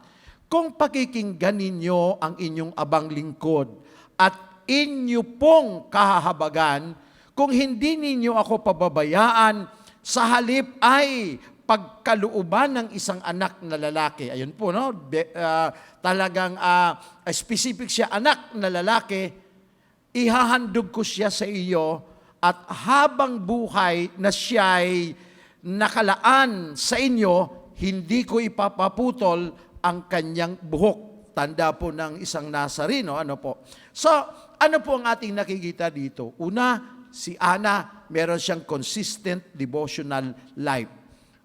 kung pakikinggan ninyo ang inyong abang lingkod at inyo pong kahahabagan, kung hindi ninyo ako pababayaan, sa halip ay pagkalooban ng isang anak na lalaki. Ayun po, no? Talagang specific siya, anak na lalaki, ihahandog ko siya sa iyo at habang buhay na siya'y nakalaan sa inyo, hindi ko ipapaputol ang kanyang buhok. Tanda po ng isang Nazareno, ano po. So, ano po ang ating nakikita dito? Una, si Ana, meron siyang consistent devotional life.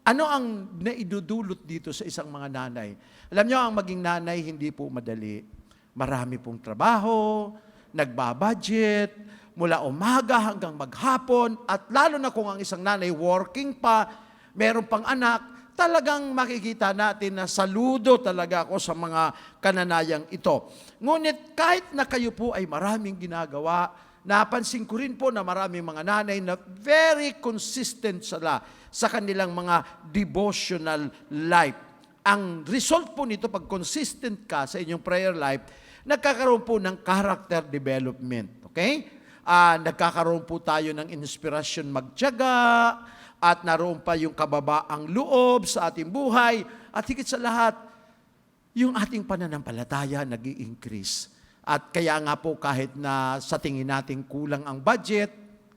Ano ang naidudulot dito sa isang mga nanay? Alam niyo, ang maging nanay hindi po madali. Marami pong trabaho, nagbabudget, mula umaga hanggang maghapon, at lalo na kung ang isang nanay working pa, meron pang anak, talagang makikita natin na saludo talaga ako sa mga kananayang ito. Ngunit kahit na kayo po ay maraming ginagawa, napansin ko rin po na maraming mga nanay na very consistent sila sa kanilang mga devotional life. Ang result po nito, pag consistent ka sa inyong prayer life, nagkakaroon po ng character development. Okay? Nagkakaroon po tayo ng inspirasyon magtiyaga, at naroon pa yung kababaang loob sa ating buhay, at higit sa lahat, yung ating pananampalataya nag-i-increase. At kaya nga po kahit na sa tingin natin kulang ang budget,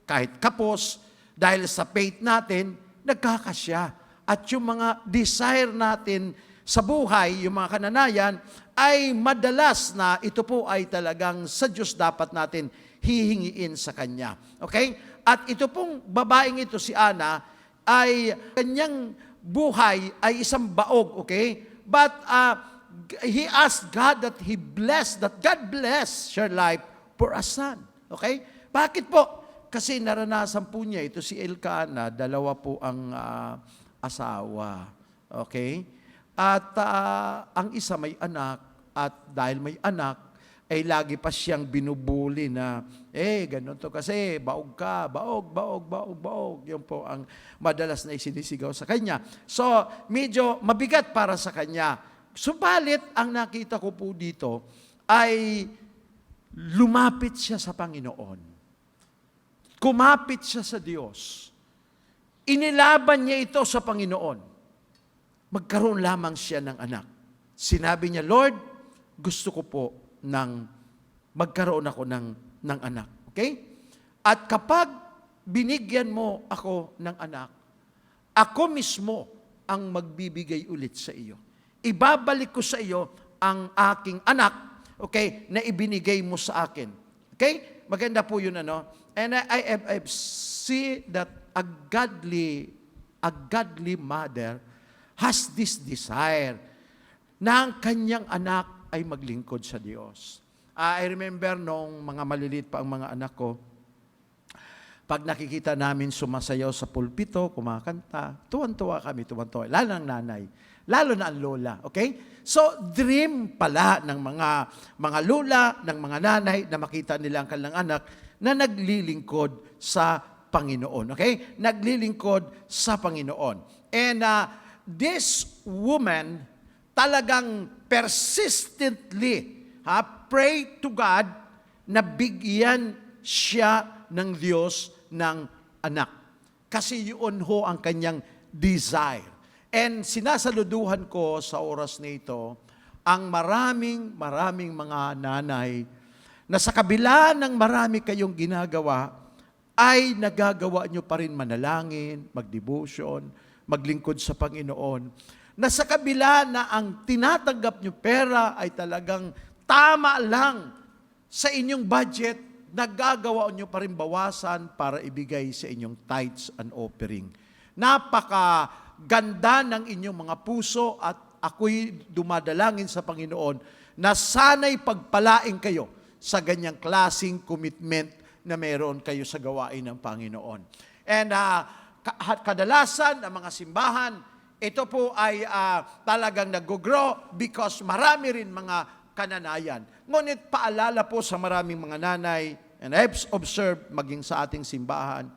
kahit kapos, dahil sa faith natin, nagkakasya. At yung mga desire natin sa buhay, yung mga kananayan, ay madalas na ito po ay talagang sa Diyos dapat natin hihingiin sa Kanya. Okay? At ito pong babaeng ito, si Ana, ay kanyang buhay ay isang baog, okay? But he asked God that God bless her life for a son. Okay? Bakit po? kasi naranasan po niya, ito si Elkanah, dalawa po ang asawa. Okay? At ang isa may anak, at dahil may anak, ay lagi pa siyang binubuli na, ganun to kasi, baog ka, baog. Yun po ang madalas na isinisigaw sa kanya. So, medyo mabigat para sa kanya. Subalit, ang nakita ko po dito ay lumapit siya sa Panginoon. Kumapit siya sa Diyos. Inilaban niya ito sa Panginoon. Magkaroon lamang siya ng anak. Sinabi niya, Lord, gusto ko po magkaroon ako ng anak. Okay? At kapag binigyan mo ako ng anak, ako mismo ang magbibigay ulit sa iyo. Ibabalik ko sa iyo ang aking anak, okay, na ibinigay mo sa akin. Okay? Maganda po yun, ano? And I see that a godly mother has this desire na ang kanyang anak ay maglingkod sa Diyos. I remember nung mga maliliit pa ang mga anak ko, pag nakikita namin sumasayaw sa pulpito, kumakanta, tuwan-tuwa kami, lalo ng nanay, lalo na ang lola, okay? So, dream pala ng mga lola, ng mga nanay, na makita nila ang kanilang anak na naglilingkod sa Panginoon, okay? Naglilingkod sa Panginoon. And this woman talagang persistently pray to God na bigyan siya ng Diyos ng anak. Kasi yun ho ang kanyang desire. And sinasaluduhan ko sa oras na ito ang maraming mga nanay na sa kabila ng marami kayong ginagawa, ay nagagawa nyo pa rin manalangin, magdevotion, maglingkod sa Panginoon, na sa kabila na ang tinatanggap nyo pera ay talagang tama lang sa inyong budget, nagagawa nyo pa rin bawasan para ibigay sa inyong tithes and offering. Napakaganda ng inyong mga puso at ako'y dumadalangin sa Panginoon na sana'y pagpalaing kayo sa ganyang klaseng commitment na meron kayo sa gawain ng Panginoon. And kadalasan ang mga simbahan, ito po ay talagang nag-grow because marami rin mga kananayan. Ngunit paalala po sa maraming mga nanay, and I've observed maging sa ating simbahan,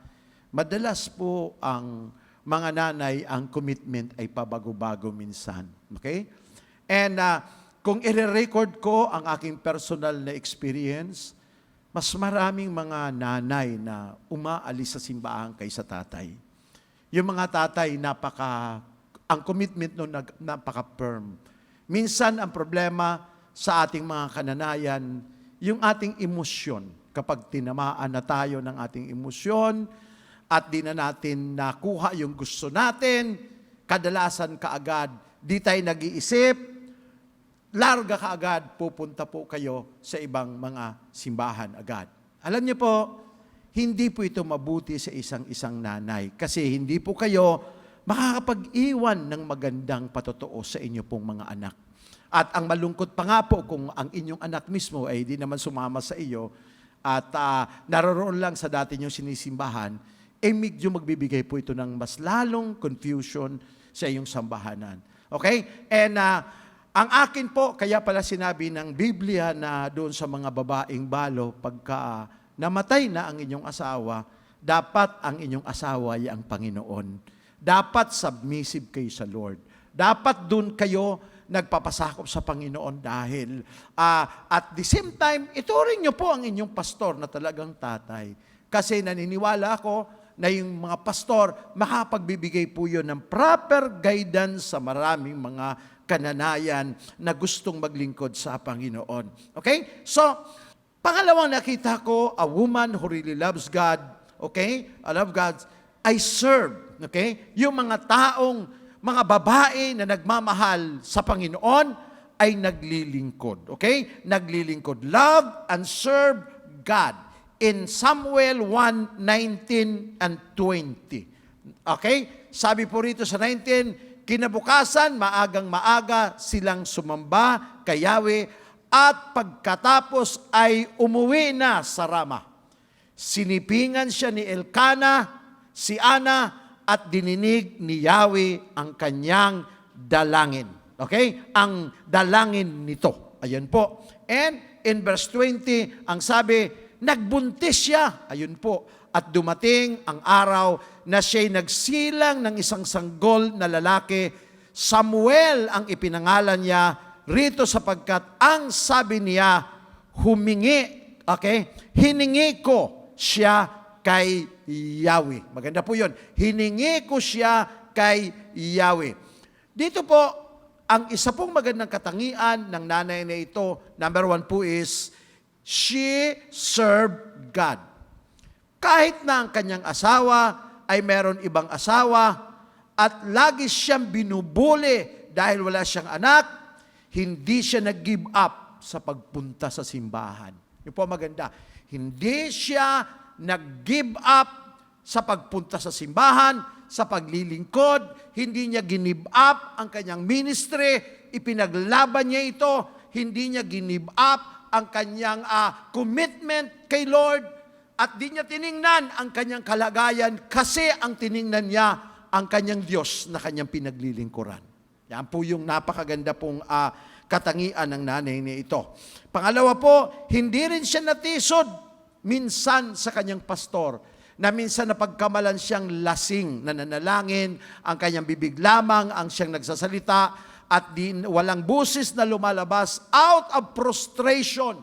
madalas po ang mga nanay, ang commitment ay pabago-bago minsan. Okay? And kung i-record ko ang aking personal na experience, mas maraming mga nanay na umaalis sa simbahan kaysa tatay. Yung mga tatay, ang commitment nun napaka-firm. Minsan, ang problema sa ating mga kananayan, yung ating emosyon. Kapag tinamaan na tayo ng ating emosyon at di na natin nakuha yung gusto natin, kadalasan kaagad, di tayo nag-iisip, larga kaagad, pupunta po kayo sa ibang mga simbahan agad. Alam niyo po, hindi po ito mabuti sa isang nanay kasi hindi po kayo makakapag-iwan ng magandang patotoo sa inyo pong mga anak. At ang malungkot pa nga po kung ang inyong anak mismo ay di naman sumama sa iyo at naroon lang sa dati niyong sinisimbahan, medyo magbibigay po ito ng mas lalong confusion sa iyong sambahanan. Okay? And ang akin po, kaya pala sinabi ng Biblia na doon sa mga babaeng balo, pagka namatay na ang inyong asawa, dapat ang inyong asawa ay ang Panginoon. Dapat submissive kayo sa Lord. Dapat doon kayo nagpapasakop sa Panginoon dahil at the same time, ituring nyo po ang inyong pastor na talagang tatay. Kasi naniniwala ako na yung mga pastor, makapagbibigay po yun ng proper guidance sa maraming mga kananayan na gustong maglingkod sa Panginoon. Okay? So, pangalawang nakita ko, a woman who really loves God, okay? I love God, I serve. Okay? Yung mga taong, mga babae na nagmamahal sa Panginoon ay naglilingkod. Okay? Naglilingkod. Love and serve God. In Samuel 1:19 and 20. Okay? Sabi po rito sa 19, kinabukasan, maagang maaga silang sumamba kay Yahweh at pagkatapos ay umuwi na sa Rama. Sinipingan siya ni Elkana, si Ana, at dininig ni Yahweh ang kanyang dalangin. Okay? Ang dalangin nito. Ayun po. And in verse 20, ang sabi, nagbuntis siya. Ayun po. At dumating ang araw na siya'y nagsilang ng isang sanggol na lalaki. Samuel ang ipinangalan niya rito sapagkat ang sabi niya, hiningi ko siya kay Yahweh. Maganda po yun. Hiningi ko siya kay Yahweh. Dito po, ang isa pong magandang katangian ng nanay na ito, number 1 po is, she served God. Kahit na ang kanyang asawa ay meron ibang asawa at lagi siyang binubuli dahil wala siyang anak, hindi siya nag-give up sa pagpunta sa simbahan. Yun po maganda. Hindi siya nag-give up sa pagpunta sa simbahan, sa paglilingkod, hindi niya give up ang kanyang ministry, ipinaglaban niya ito, hindi niya give up ang kanyang commitment kay Lord, at di niya tiningnan ang kanyang kalagayan kasi ang tiningnan niya ang kanyang Diyos na kanyang pinaglilingkuran. Yan po yung napakaganda pong katangian ng nanay niya ito. Pangalawa po, hindi rin siya natisod minsan sa kanyang pastor, na minsan napagkamalan siyang lasing, nananalangin, ang kanyang bibig lamang ang siyang nagsasalita, at walang busis na lumalabas out of frustration.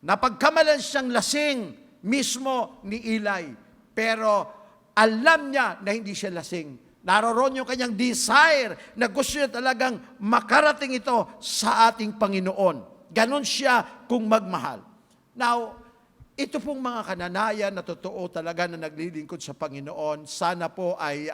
Napagkamalan siyang lasing mismo ni Eli, pero alam niya na hindi siya lasing. Naroon yung kanyang desire na gusto niya talagang makarating ito sa ating Panginoon. Ganon siya kung magmahal. Now, ito pong mga kananayan na totoo talaga na naglilingkod sa Panginoon, sana po ay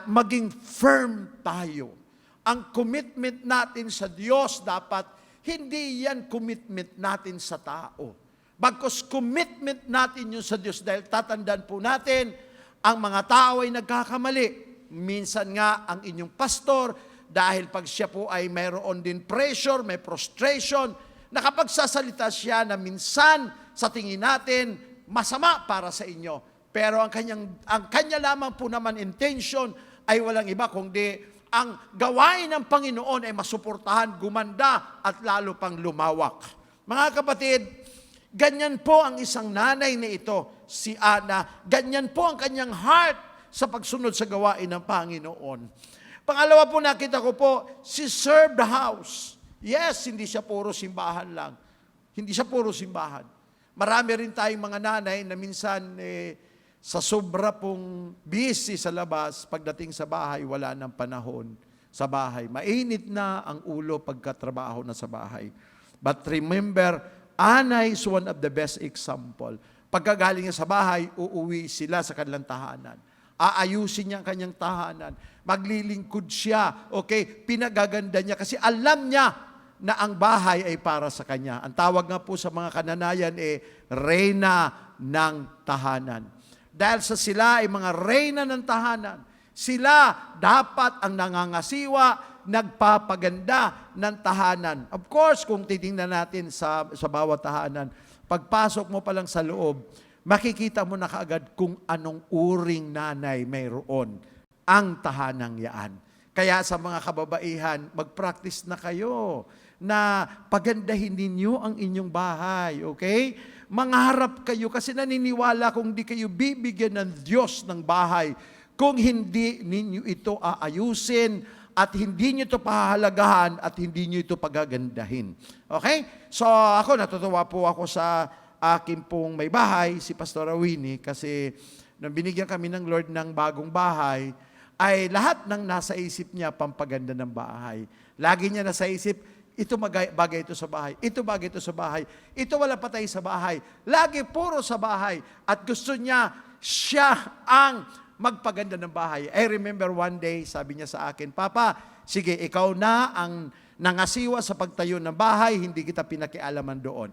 maging firm tayo. Ang commitment natin sa Diyos dapat, hindi yan commitment natin sa tao. Bagkus commitment natin yun sa Diyos dahil tatandaan po natin, ang mga tao ay nagkakamali. Minsan nga ang inyong pastor, dahil pag siya po ay mayroon din pressure, may frustration, nakapagsasalita siya na minsan sa tingin natin masama para sa inyo. Pero ang kanya lamang po naman intention ay walang iba kundi ang gawain ng Panginoon ay masuportahan, gumanda at lalo pang lumawak. Mga kapatid, ganyan po ang isang nanay na ito, si Ana. Ganyan po ang kanyang heart sa pagsunod sa gawain ng Panginoon. Pangalawa po nakita ko po, she served the house. Yes, hindi siya puro simbahan lang. Hindi siya puro simbahan. Marami rin tayong mga nanay na minsan sa sobra pong busy sa labas, pagdating sa bahay, wala ng panahon sa bahay. Mainit na ang ulo pagkatrabaho na sa bahay. But remember, Ana is one of the best example. Pagkagaling niya sa bahay, uuwi sila sa kanilang tahanan. Aayusin niya ang kanyang tahanan. Maglilingkod siya. Okay? Pinagaganda niya kasi alam niya na ang bahay ay para sa kanya. Ang tawag nga po sa mga kananayan reyna ng tahanan. Dahil sa sila ay mga reyna ng tahanan, sila dapat ang nangangasiwa, nagpapaganda ng tahanan. Of course, kung titingnan natin sa bawat tahanan, pagpasok mo pa lang sa loob, makikita mo na kaagad kung anong uring nanay mayroon ang tahanang yaan. Kaya sa mga kababaihan, mag-practice na kayo na pagandahin ninyo ang inyong bahay, okay? Mangarap kayo kasi naniniwala kung di kayo bibigyan ng Diyos ng bahay, kung hindi ninyo ito aayusin at hindi nyo ito pahahalagahan at hindi nyo ito pagagandahin. Okay? So ako, natutuwa po ako sa akin pong may bahay, si Pastor Winnie, kasi nung binigyan kami ng Lord ng bagong bahay, ay lahat ng nasa isip niya pampaganda ng bahay. Lagi niya nasa isip, ito bagay ito sa bahay, ito bagay ito sa bahay, ito wala patay sa bahay, lagi puro sa bahay. At gusto niya, siya ang magpaganda ng bahay. I remember one day, sabi niya sa akin, Papa, sige, ikaw na ang nangasiwa sa pagtayo ng bahay, hindi kita pinakialaman doon.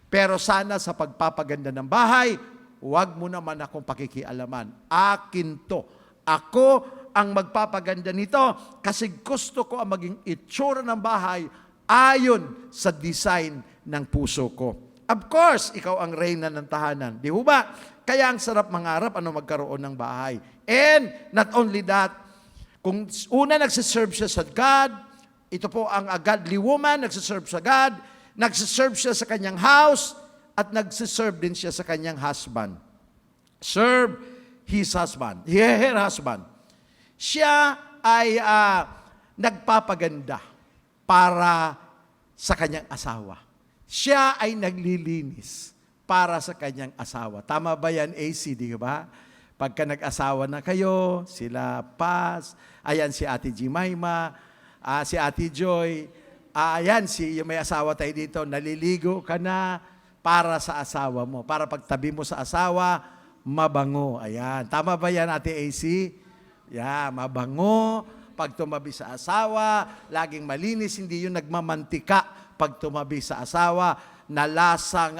Pero sana sa pagpapaganda ng bahay, huwag mo naman akong pakikialaman. Akin to. Ako ang magpapaganda nito kasi gusto ko ang maging itsura ng bahay ayon sa design ng puso ko. Of course, ikaw ang reyna ng tahanan. Di ho ba? Kaya ang sarap mangarap, magkaroon ng bahay. And not only that, kung una nagsiserve siya sa God, ito po ang a godly woman, nagsiserve sa God, nagsiserve siya sa kanyang house, at nagsiserve din siya sa kanyang husband. Serve his husband, her husband. Siya ay nagpapaganda para sa kanyang asawa. Siya ay naglilinis para sa kanyang asawa. Tama ba yan, AC, di ba? Pagka nag-asawa na kayo, sila Paz, ayan si Ate Jemima, si Ate Joy, ayan yung may asawa tayo dito, naliligo ka na para sa asawa mo. Para pagtabi mo sa asawa, mabango. Ayan. Tama ba yan, Ate AC? Yeah, mabango. Pag tumabi sa asawa, laging malinis, hindi yung nagmamantika pag tumabi sa asawa, na lasang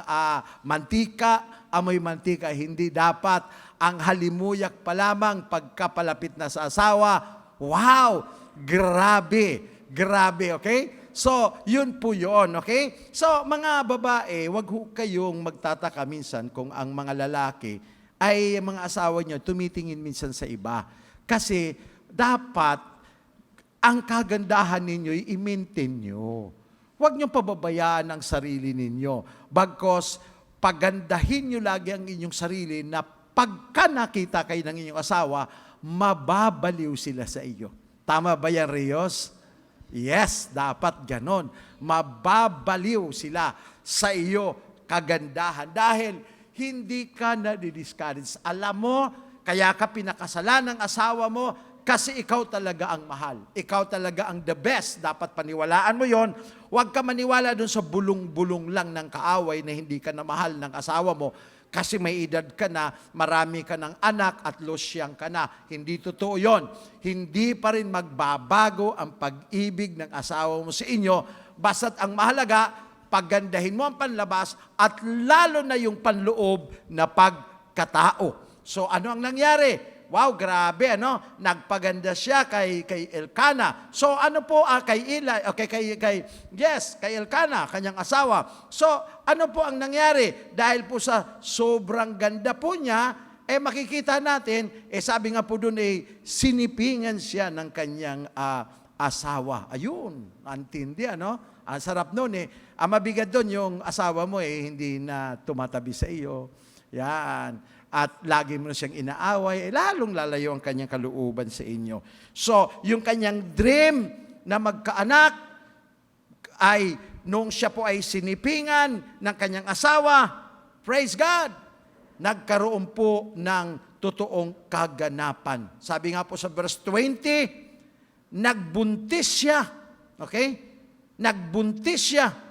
mantika, amoy mantika, hindi dapat. Ang halimuyak pa lamang pagkapalapit na sa asawa, wow! Grabe! Grabe, okay? So, yun po yun, okay? So, mga babae, wag ho kayong magtataka minsan kung ang mga lalaki ay mga asawa nyo tumitingin minsan sa iba. Kasi, dapat, ang kagandahan ninyo, i-maintain nyo. Huwag nyo pababayaan ang sarili ninyo. Bagkos, pagandahin nyo lagi ang inyong sarili na pagka nakita kayo ng inyong asawa, mababaliw sila sa iyo. Tama ba yan, Rios? Yes, dapat ganon. Mababaliw sila sa iyo kagandahan dahil hindi ka na-discourage. Alam mo, kaya ka pinakasalan ng asawa mo kasi ikaw talaga ang mahal. Ikaw talaga ang the best. Dapat paniwalaan mo yon. Huwag ka maniwala dun sa bulong-bulong lang ng kaaway na hindi ka na mahal ng asawa mo kasi may edad ka na, marami ka ng anak at losyang ka na. Hindi totoo yon. Hindi pa rin magbabago ang pag-ibig ng asawa mo sa inyo. Basta't ang mahalaga, pagandahin mo ang panlabas at lalo na yung panloob na pagkatao. So ano ang nangyari? Wow, grabe, Nagpaganda siya kay Elkanah. So ano po kay Eli, kay Elkanah, kanyang asawa. So ano po ang nangyari? Dahil po sa sobrang ganda po niya, makikita natin, sabi nga po doon, sinipingan siya ng kanyang asawa. Ayun, antindi, Ang sarap noon, Ang mabigat doon, yung asawa mo, hindi na tumatabi sa iyo. Yan. At lagi mo na siyang inaaway, lalong lalayo ang kanyang kalooban sa inyo. So, yung kanyang dream na magkaanak ay nung siya po ay sinipingan ng kanyang asawa, praise God, nagkaroon po ng totoong kaganapan. Sabi nga po sa verse 20, nagbuntis siya. Okay? Nagbuntis siya.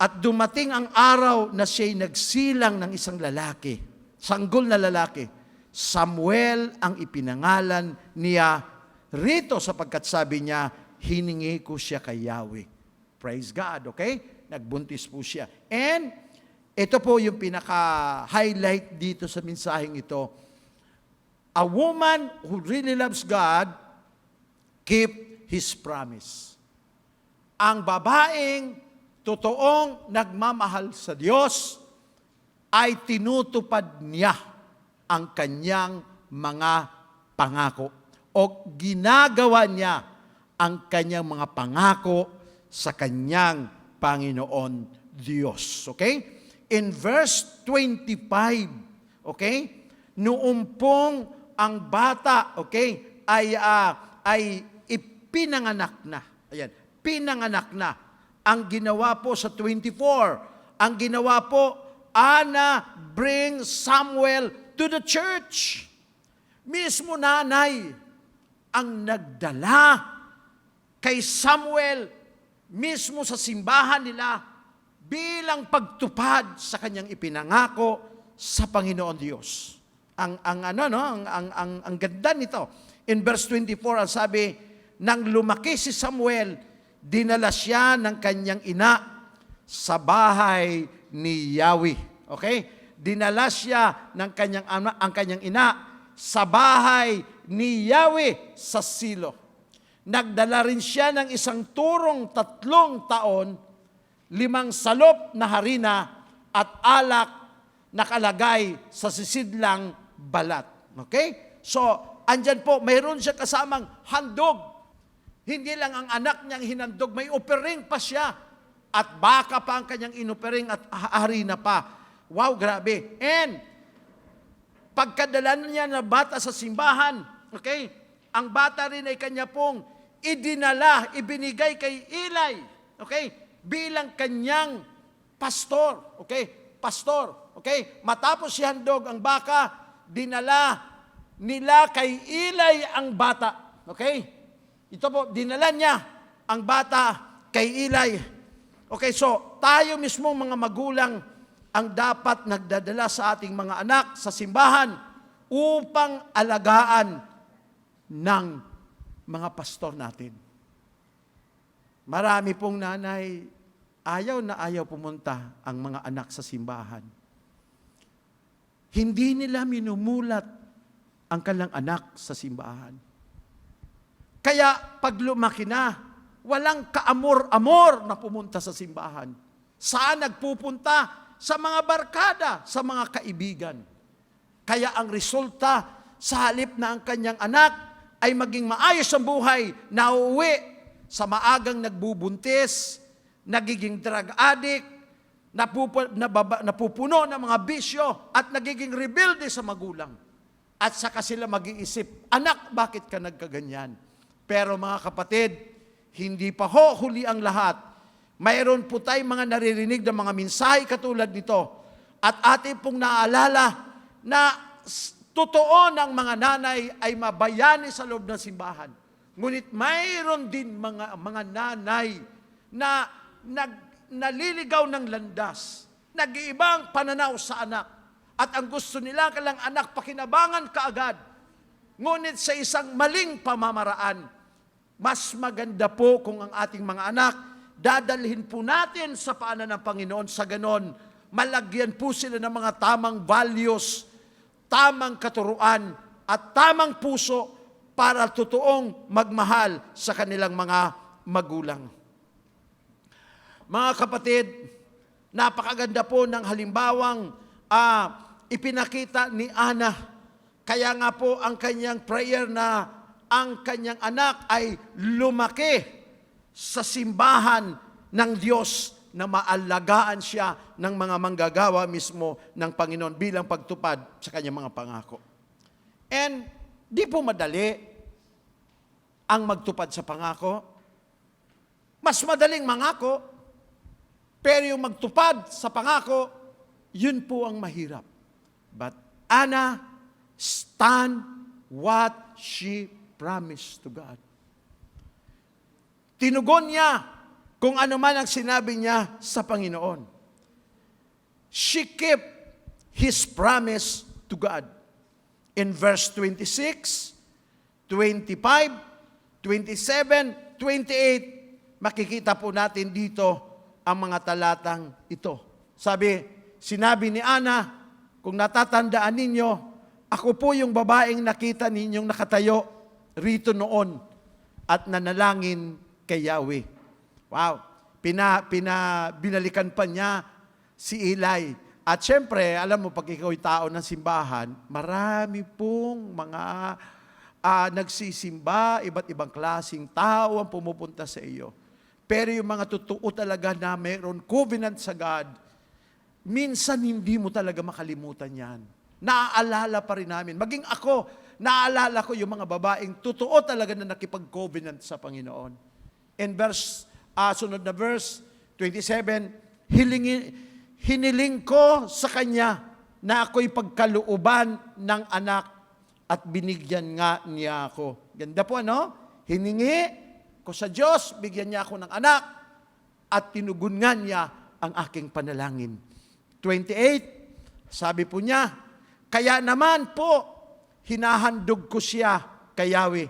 At dumating ang araw na siya'y nagsilang ng isang lalaki, sanggol na lalaki. Samuel ang ipinangalan niya rito sapagkat sabi niya, hiningi ko siya kay Yahweh. Praise God, okay? Nagbuntis po siya. And ito po yung pinaka-highlight dito sa mensaheng ito. A woman who really loves God, keep His promise. Ang babaeng totoong nagmamahal sa Diyos ay tinutupad niya ang kanyang mga pangako o ginagawa niya ang kanyang mga pangako sa kanyang Panginoon Diyos. Okay? In verse 25, okay? Noong pong ang bata, okay, ay ipinanganak na. Ayan, pinanganak na. Ang ginawa po sa 24, ang ginawa po, Anna bring Samuel to the church. Mismo nanay ang nagdala kay Samuel mismo sa simbahan nila bilang pagtupad sa kanyang ipinangako sa Panginoon Diyos. Ang ganda nito. In verse 24, ang sabi, nang lumaki si Samuel, dinala siya ng kanyang ina sa bahay ni Yahweh. Okay? Dinala siya ng ang kanyang ina sa bahay ni Yahweh sa Silo. Nagdala rin siya ng isang turong 3 taon 5 salop na harina at alak nakalagay sa sisidlang balat. Okay? So, andyan po, mayroon siya kasamang handog. Hindi lang ang anak niyang hinandog, may offering pa siya. At baka pa ang kanyang inopering at harina pa. Wow, grabe. And, pagkadala niya na bata sa simbahan, okay, ang bata rin ay kanya pong idinala, ibinigay kay Eli, okay, bilang kanyang pastor, okay, pastor, okay. Matapos si handog ang baka, dinala nila kay Eli ang bata, okay. Ito po, dinala niya ang bata kay Eli. Okay, so tayo mismo mga magulang ang dapat nagdadala sa ating mga anak sa simbahan upang alagaan ng mga pastor natin. Marami pong nanay, ayaw na ayaw pumunta ang mga anak sa simbahan. Hindi nila minumulat ang kanilang anak sa simbahan. Kaya pag lumaki na, walang kaamor-amor na pumunta sa simbahan. Saan nagpupunta? Sa mga barkada, sa mga kaibigan. Kaya ang resulta, sa halip na ang kanyang anak ay maging maayos ang buhay, nauuwi sa maagang nagbubuntis, nagiging drug addict, napupuno ng mga bisyo, at nagiging rebelde sa magulang. At saka sila mag-iisip, anak, bakit ka nagkaganyan? Pero mga kapatid, hindi pa huli ang lahat. Mayroon po tayong mga naririnig ng mga mensahe katulad nito. At ating pong naalala na totoo ng mga nanay ay mabayani sa loob ng simbahan. Ngunit mayroon din mga nanay na naliligaw ng landas, nag-iibang pananaw sa anak. At ang gusto nila kalang anak pakinabangan kaagad. Ngunit sa isang maling pamamaraan, mas maganda po kung ang ating mga anak dadalhin po natin sa paanan ng Panginoon. Sa ganon, malagyan po sila ng mga tamang values, tamang katuruan, at tamang puso para totoong magmahal sa kanilang mga magulang. Mga kapatid, napakaganda po ng halimbawang ipinakita ni Ana. Kaya nga po ang kanyang prayer na ang kanyang anak ay lumaki sa simbahan ng Diyos na maalagaan siya ng mga manggagawa mismo ng Panginoon bilang pagtupad sa kanyang mga pangako. And di po madali ang magtupad sa pangako. Mas madaling mangako, pero yung magtupad sa pangako, yun po ang mahirap. But Anna stand what she promised to God. Tinugon niya kung ano man ang sinabi niya sa Panginoon. She kept His promise to God. In verse 26, 25, 27, 28, makikita po natin dito ang mga talatang ito. Sinabi ni Ana, kung natatandaan ninyo, ako po yung babaeng nakita ninyong nakatayo rito noon at nanalangin kay Yahweh. Wow. Binalikan pa niya si Eli. At syempre, alam mo, pag ikaw ay tao ng simbahan, marami pong mga nagsisimba, iba't ibang klaseng tao ang pumupunta sa iyo. Pero yung mga totoo talaga na mayroon covenant sa God, minsan hindi mo talaga makalimutan yan. Naaalala pa rin namin. Maging ako, naaalala ko yung mga babaeng totoo talaga na nakipag-covenant sa Panginoon. In sunod na verse 27, hiniling ko sa kanya na ako'y pagkalooban ng anak at binigyan nga niya ako. Ganda po, ano? Hiningi ko sa Diyos, bigyan niya ako ng anak at tinugon nga niya ang aking panalangin. 28, sabi po niya, kaya naman po, hinahandog ko siya kay Yahweh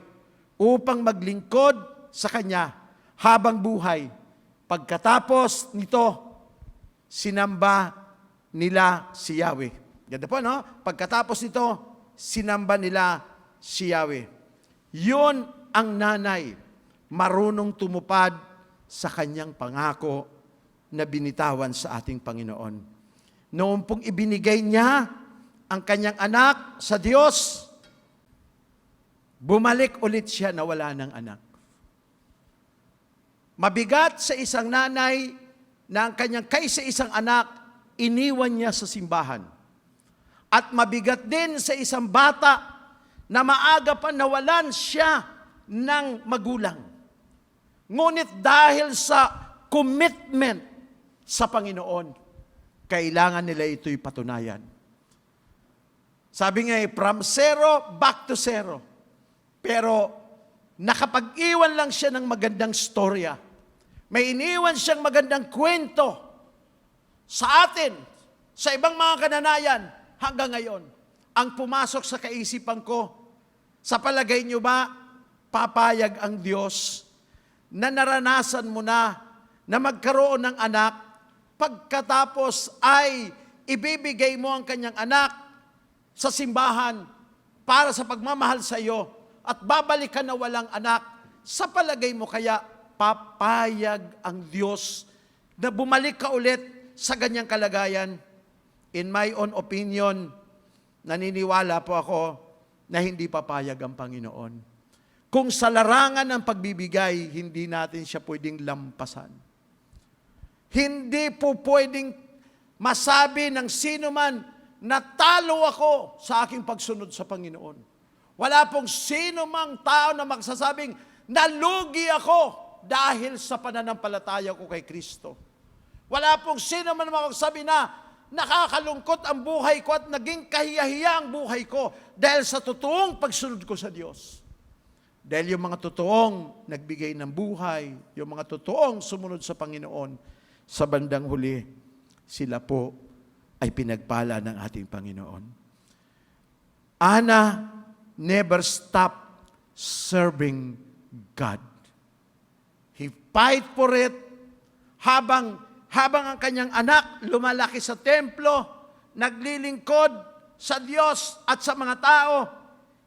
upang maglingkod sa kanya habang buhay. Pagkatapos nito, sinamba nila si Yahweh. Ganda po, no? Pagkatapos nito, sinamba nila si Yahweh. Yun ang nanay, marunong tumupad sa kanyang pangako na binitawan sa ating Panginoon. Noong pong ibinigay niya ang kanyang anak sa Diyos, bumalik ulit siya na wala ng anak. Mabigat sa isang nanay na ang kanyang kaisa-isang anak, iniwan niya sa simbahan. At mabigat din sa isang bata na maaga pa nawalan siya ng magulang. Ngunit dahil sa commitment sa Panginoon, kailangan nila ito'y patunayan. Sabi nga from zero back to zero. Pero nakapag-iwan lang siya ng magandang storya. May iniwan siyang magandang kwento sa atin, sa ibang mga kananayan hanggang ngayon. Ang pumasok sa kaisipan ko, sa palagay niyo ba, papayag ang Diyos na naranasan mo na magkaroon ng anak, pagkatapos ay ibibigay mo ang kanyang anak sa simbahan para sa pagmamahal sa iyo at babalik ka na walang anak? Sa palagay mo kaya papayag ang Diyos na bumalik ka ulit sa ganyang kalagayan? In my own opinion, naniniwala po ako na hindi papayag ang Panginoon. Kung sa larangan ng pagbibigay, hindi natin siya pwedeng lampasan. Hindi po pwedeng masabi ng sino man na talo ako sa aking pagsunod sa Panginoon. Wala pong sino mang tao na magsasabing, nalugi ako dahil sa pananampalataya ko kay Kristo. Wala pong sino man magsasabi na, nakakalungkot ang buhay ko at naging kahiyahiya ang buhay ko dahil sa totoong pagsunod ko sa Diyos. Dahil yung mga totoong nagbigay ng buhay, yung mga totoong sumunod sa Panginoon, sa bandang huli, sila po ay pinagpala ng ating Panginoon. Ana never stopped serving God. He fight for it habang ang kanyang anak lumalaki sa templo, naglilingkod sa Diyos at sa mga tao.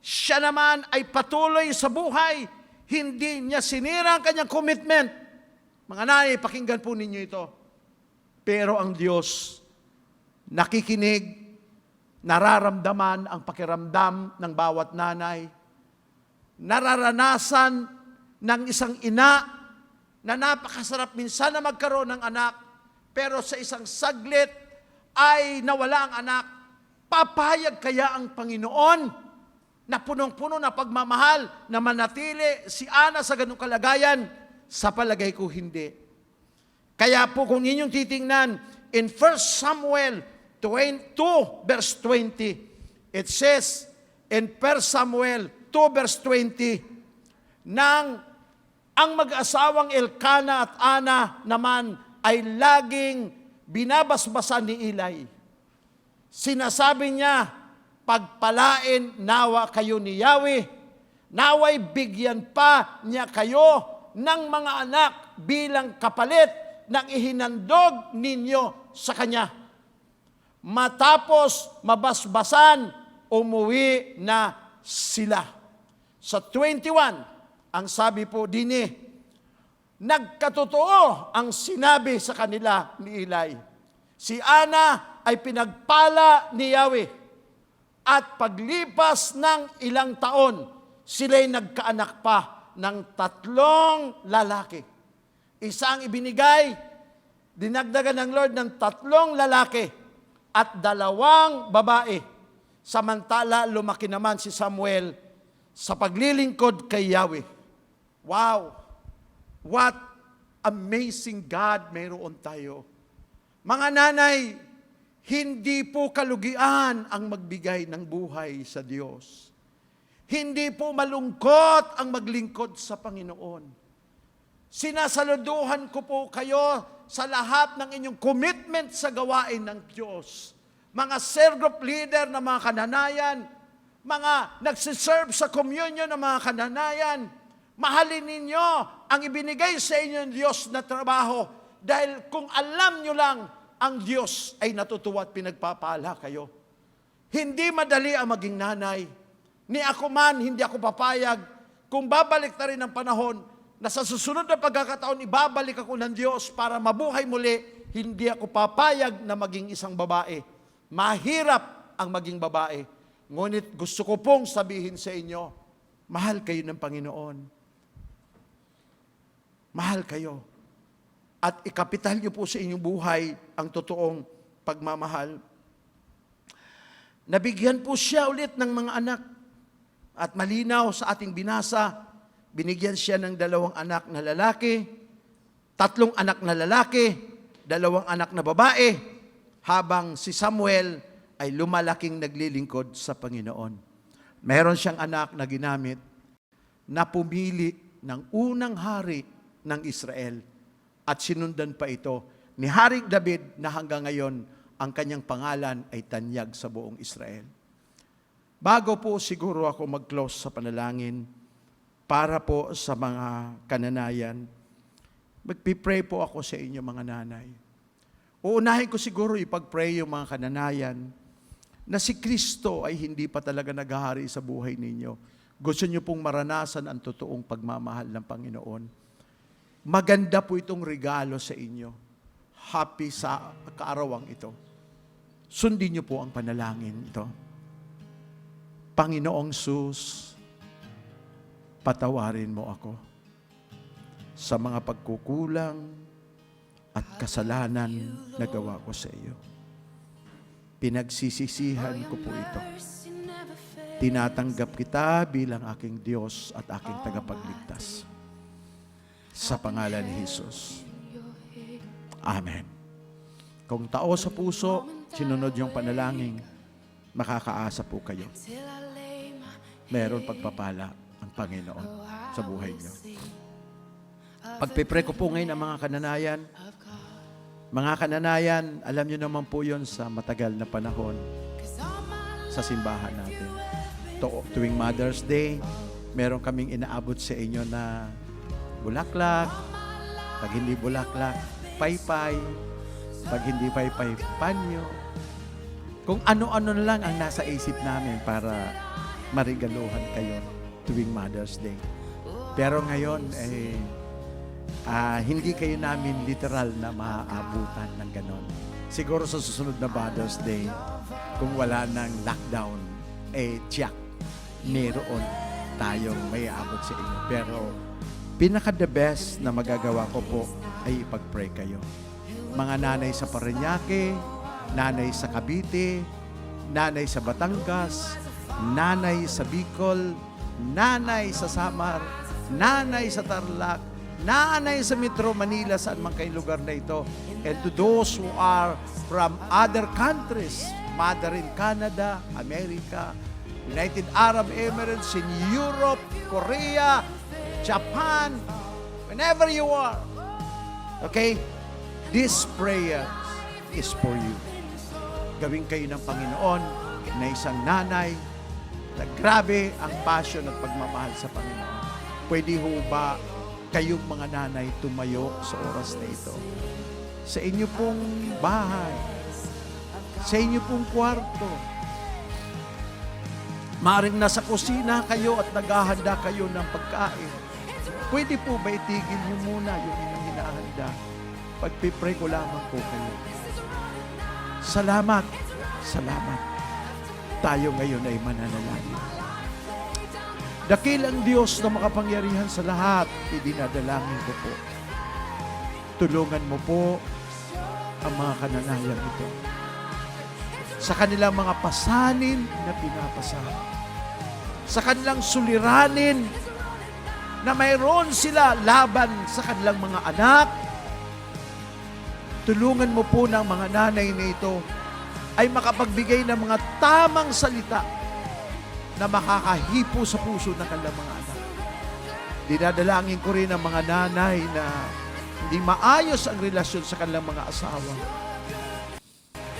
Siya naman ay patuloy sa buhay. Hindi niya sinira ang kanyang commitment. Mga nanay, pakinggan po ninyo ito. Pero ang Diyos, nakikinig, nararamdaman ang pakiramdam ng bawat nanay, nararanasan ng isang ina na napakasarap minsan na magkaroon ng anak, pero sa isang saglit ay nawala ang anak. Papayag kaya ang Panginoon na punong-puno na pagmamahal na manatili si Ana sa ganung kalagayan? Sa palagay ko hindi. Kaya po kung inyong titingnan, in 1 Samuel 2 verse 20, it says, in 1 Samuel 2 verse 20, nang ang mag-asawang Elkana at Ana naman ay laging binabasbasan ni Eli. Sinasabi niya, pagpalain nawa kayo ni Yahweh, naway bigyan pa niya kayo ng mga anak bilang kapalit ng ihinandog ninyo sa Kanya. Matapos mabasbasan, umuwi na sila. Sa 21, ang sabi po din nagkatotoo ang sinabi sa kanila ni Eli. Si Ana ay pinagpala ni Yahweh at paglipas ng ilang taon, sila'y nagkaanak pa ng 3 lalaki. Isang ibinigay, dinagdagan ng Lord ng 3 lalaki at 2 babae. Samantala, lumaki naman si Samuel sa paglilingkod kay Yahweh. Wow! What amazing God mayroon tayo. Mga nanay, hindi po kalugian ang magbigay ng buhay sa Diyos. Hindi po malungkot ang maglingkod sa Panginoon. Sinasaluduhan ko po kayo sa lahat ng inyong commitment sa gawain ng Diyos. Mga cell group leader na mga kananayan, mga nagsiserve sa communion ng mga kananayan, mahalin ninyo ang ibinigay sa inyo ng Diyos na trabaho dahil kung alam nyo lang, ang Diyos ay natutuwa at pinagpapala kayo. Hindi madali ang maging nanay. Ni ako man, hindi ako papayag kung babalik na rin ang panahon na sa susunod na pagkakataon, ibabalik ako ng Diyos para mabuhay muli, hindi ako papayag na maging isang babae. Mahirap ang maging babae. Ngunit gusto ko pong sabihin sa inyo, mahal kayo ng Panginoon. Mahal kayo. At ikapital niyo po sa inyong buhay ang totoong pagmamahal. Nabigyan po siya ulit ng mga anak. At malinaw sa ating binasa, binigyan siya ng 2 anak na lalaki, 3 anak na lalaki, 2 anak na babae, habang si Samuel ay lumalaking naglilingkod sa Panginoon. Meron siyang anak na ginamit na pumili ng unang hari ng Israel at sinundan pa ito ni Haring David na hanggang ngayon ang kanyang pangalan ay tanyag sa buong Israel. Bago po siguro ako mag-close sa panalangin para po sa mga kananayan, magpipray po ako sa inyo mga nanay. Uunahin ko siguro ipag-pray yung mga kananayan na si Kristo ay hindi pa talaga naghahari sa buhay ninyo. Gusto nyo pong maranasan ang totoong pagmamahal ng Panginoon. Maganda po itong regalo sa inyo. Happy sa kaarawang ito. Sundin nyo po ang panalangin ito. Panginoong Sus, patawarin mo ako sa mga pagkukulang at kasalanan na gawa ko sa iyo. Pinagsisisihan ko po ito. Tinatanggap kita bilang aking Diyos at aking tagapagligtas. Sa pangalan ni Jesus. Amen. Kung tao sa puso, sinunod yung panalangin, makakaasa po kayo. Meron pagpapala ang Panginoon sa buhay niyo. Pagpipre ko po ngayon ang mga kananayan. Mga kananayan, alam niyo naman po yun sa matagal na panahon sa simbahan natin. Tuwing Mother's Day, meron kaming inaabot sa inyo na bulaklak. Pag hindi bulaklak, paypay. Pag hindi paypay, panyo. Kung ano-ano na lang ang nasa isip namin para marigaluhan kayo tuwing Mother's Day. Pero ngayon, hindi kayo namin literal na maaabutan ng ganon. Siguro sa susunod na Mother's Day, kung wala ng lockdown, tiyak, meron tayong may aabot sa inyo. Pero pinaka-the best na magagawa ko po ay ipag-pray kayo. Mga nanay sa Parañaque, nanay sa Cavite, nanay sa Batangas, nanay sa Bicol, nanay sa Samar, nanay sa Tarlac, nanay sa Metro Manila, saan man kayong lugar na ito. And to those who are from other countries, mother in Canada, America, United Arab Emirates, in Europe, Korea, Japan, whenever you are. Okay? This prayer is for you. Gawin kayo ng Panginoon na isang nanay na grabe ang passion at pagmamahal sa Panginoon. Pwede ho ba kayong mga nanay tumayo sa oras na ito? Sa inyo pong bahay, sa inyo pong kwarto, maaaring nasa kusina kayo at naghahanda kayo ng pagkain. Pwede po ba itigil niyo muna yung inyong hinahanda? Pagpipray ko lamang po kayo. Salamat. Salamat. Tayo ngayon ay mananalangin. Dakilang Diyos na makapangyarihan sa lahat, idinadalangin ko po. Tulungan mo po ang mga kananayan ito. Sa kanilang mga pasanin na pinapasahan. Sa kanilang suliranin na mayroon sila laban sa kanilang mga anak. Tulungan mo po ng mga nanay na ito ay makapagbigay ng mga tamang salita na makakahipo sa puso ng kanilang mga anak. Dinadalangin ko rin ang mga nanay na hindi maayos ang relasyon sa kanilang mga asawa.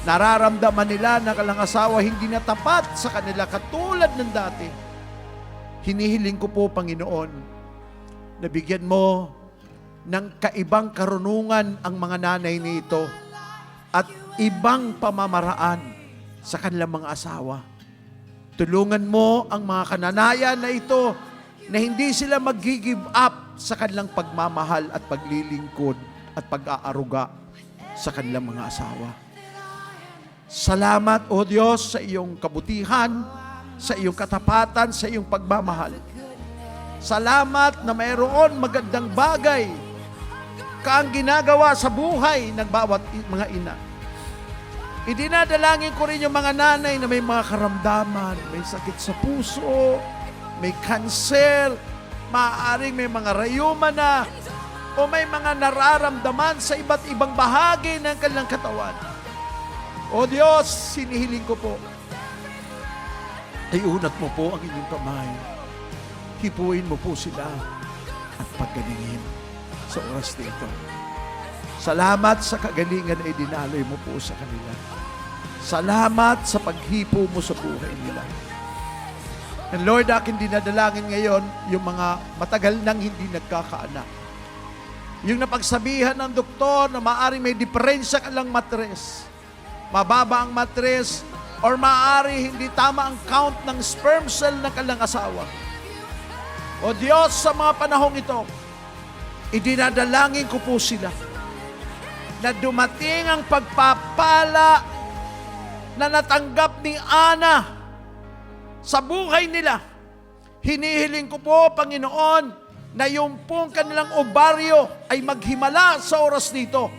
Nararamdaman nila na kanilang asawa hindi na tapat sa kanila katulad ng dati. Hinihiling ko po, Panginoon, na bigyan mo ng kaibang karunungan ang mga nanay nito at ibang pamamaraan sa kanilang mga asawa. Tulungan mo ang mga kananayan na ito na hindi sila mag-give up sa kanilang pagmamahal at paglilingkod at pag-aaruga sa kanilang mga asawa. Salamat, O Diyos, sa iyong kabutihan, sa iyong katapatan, sa iyong pagmamahal. Salamat na mayroon magandang bagay kaang ginagawa sa buhay ng bawat mga ina. Idinadalangin ko rin yung mga nanay na may mga karamdaman, may sakit sa puso, may cancer, maaaring may mga rayuma na, o may mga nararamdaman sa iba't ibang bahagi ng kanilang katawan. O Diyos, sinihiling ko po, ay unat mo po ang inyong kamay. Hipuin mo po sila at paggalingin sa oras dito. Salamat sa kagalingan na idinaloy mo po sa kanila. Salamat sa paghipo mo sa buhay nila. And Lord, akin dinadalangin ngayon yung mga matagal nang hindi nagkakaanak. Yung napagsabihan ng doktor na maaaring may diferensya ka lang matres, mababa ang matres, or maaari hindi tama ang count ng sperm cell ng kanilang asawa. O Diyos, sa mga panahong ito, idinadalangin ko po sila na dumating ang pagpapala na natanggap ni Ana sa buhay nila. Hinihiling ko po, Panginoon, na yung pong kanilang obaryo ay maghimala sa oras nito.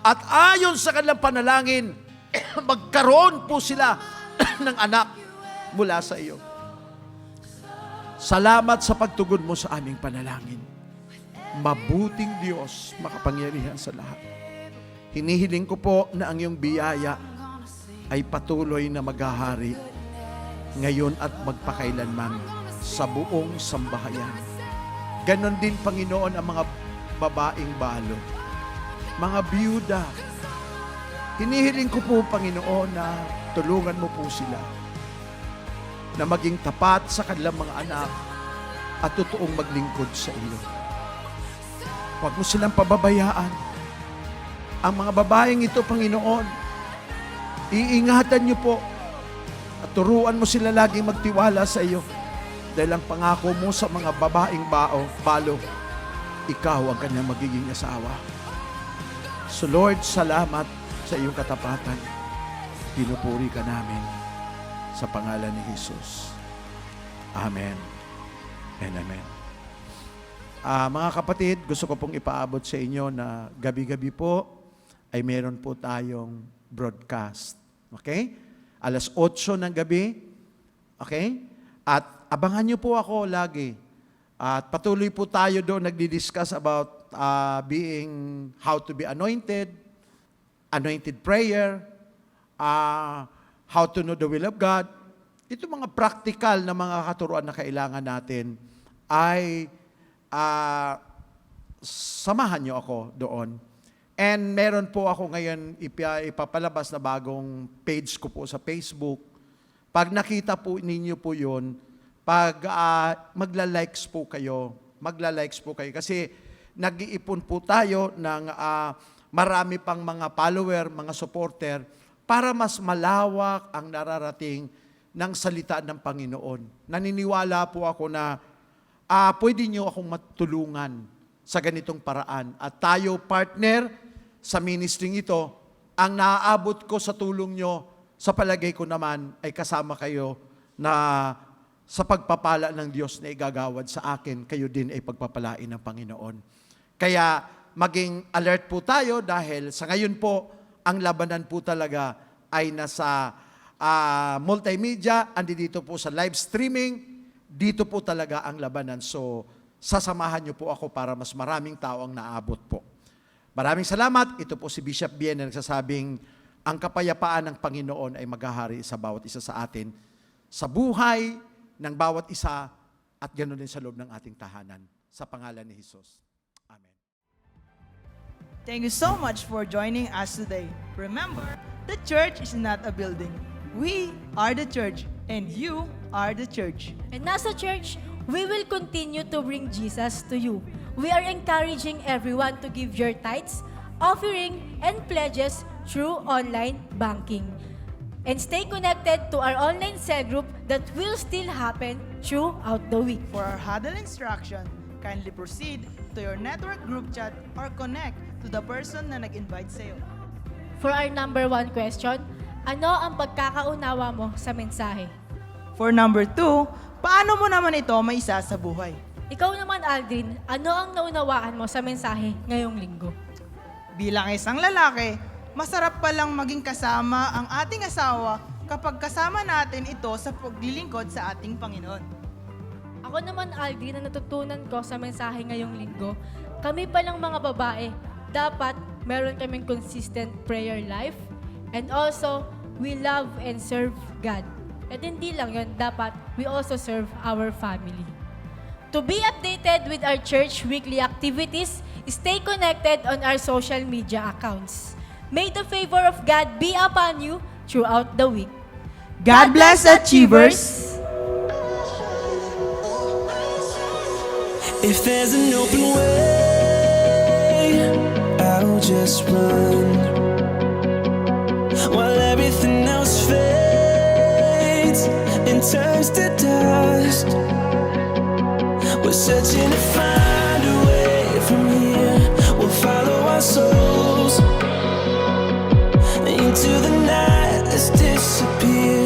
At ayon sa kanilang panalangin, magkaroon po sila ng anak mula sa iyo. Salamat sa pagtugon mo sa aming panalangin. Mabuting Diyos, makapangyarihan sa lahat. Hinihiling ko po na ang iyong biyaya ay patuloy na maghahari ngayon at magpakailanman sa buong sambahayan. Ganon din, Panginoon, ang mga babaeng balo, mga biyuda. Hinihiling ko po, Panginoon, na tulungan mo po sila na maging tapat sa kanilang mga anak at totoong maglingkod sa iyo. Huwag mo silang pababayaan. Ang mga babaeng ito, Panginoon, iingatan niyo po at turuan mo sila laging magtiwala sa iyo. Dahil ang pangako mo sa mga babaeng balo, ikaw ang kanyang magiging asawa. So Lord, salamat sa iyong katapatan. Pinupuri ka namin sa pangalan ni Jesus. Amen and amen. Mga kapatid, gusto ko pong ipaabot sa inyo na gabi-gabi po ay meron po tayong broadcast. Okay? 8:00 ng gabi. Okay? At abangan niyo po ako lagi. At patuloy po tayo doon nagdi-discuss about how to be anointed prayer, how to know the will of God. Ito mga practical na mga katuruan na kailangan natin ay samahan niyo ako doon. And meron po ako ngayon ipapalabas na bagong page ko po sa Facebook. Pag nakita po ninyo po yun, pag magla-likes po kayo, kasi nag-iipon po tayo ng marami pang mga follower, mga supporter, para mas malawak ang nararating ng salita ng Panginoon. Naniniwala po ako na pwede nyo akong matulungan sa ganitong paraan. At tayo, partner, sa ministry ito, ang naaabot ko sa tulong nyo, sa palagay ko naman, ay kasama kayo na sa pagpapala ng Diyos na igagawad sa akin, kayo din ay pagpapalain ng Panginoon. Kaya maging alert po tayo dahil sa ngayon po, ang labanan po talaga ay nasa multimedia, andi dito po sa live streaming, dito po talaga ang labanan. So, sasamahan niyo po ako para mas maraming tao ang naabot po. Maraming salamat. Ito po si Bishop Bien na nagsasabing, ang kapayapaan ng Panginoon ay maghahari sa bawat isa sa atin, sa buhay ng bawat isa, at ganoon din sa loob ng ating tahanan. Sa pangalan ni Jesus. Amen. Thank you so much for joining us today. Remember, the church is not a building. We are the church, and you are the church. And nasa church, we will continue to bring Jesus to you. We are encouraging everyone to give your tithes, offering, and pledges through online banking. And stay connected to our online cell group that will still happen throughout the week. For our huddle instruction, kindly proceed to your network group chat or connect to the person na nag-invite sa'yo. For our number 1 question, ano ang pagkakaunawa mo sa mensahe? For number 2, paano mo naman ito maisa sa buhay? Ikaw naman, Aldrin, ano ang naunawaan mo sa mensahe ngayong linggo? Bilang isang lalaki, masarap palang maging kasama ang ating asawa kapag kasama natin ito sa paglilingkod sa ating Panginoon. Ako naman, Aldrin, na natutunan ko sa mensahe ngayong linggo, kami palang mga babae, dapat meron kaming consistent prayer life, and also, we love and serve God. At hindi lang yun, dapat we also serve our family. To be updated with our church weekly activities, stay connected on our social media accounts. May the favor of God be upon you throughout the week. God bless, Achievers! If there's an open way, I'll just run. While everything else fades and turns to dust, we're searching to find a way from here. We'll follow our souls into the night. Let's disappear.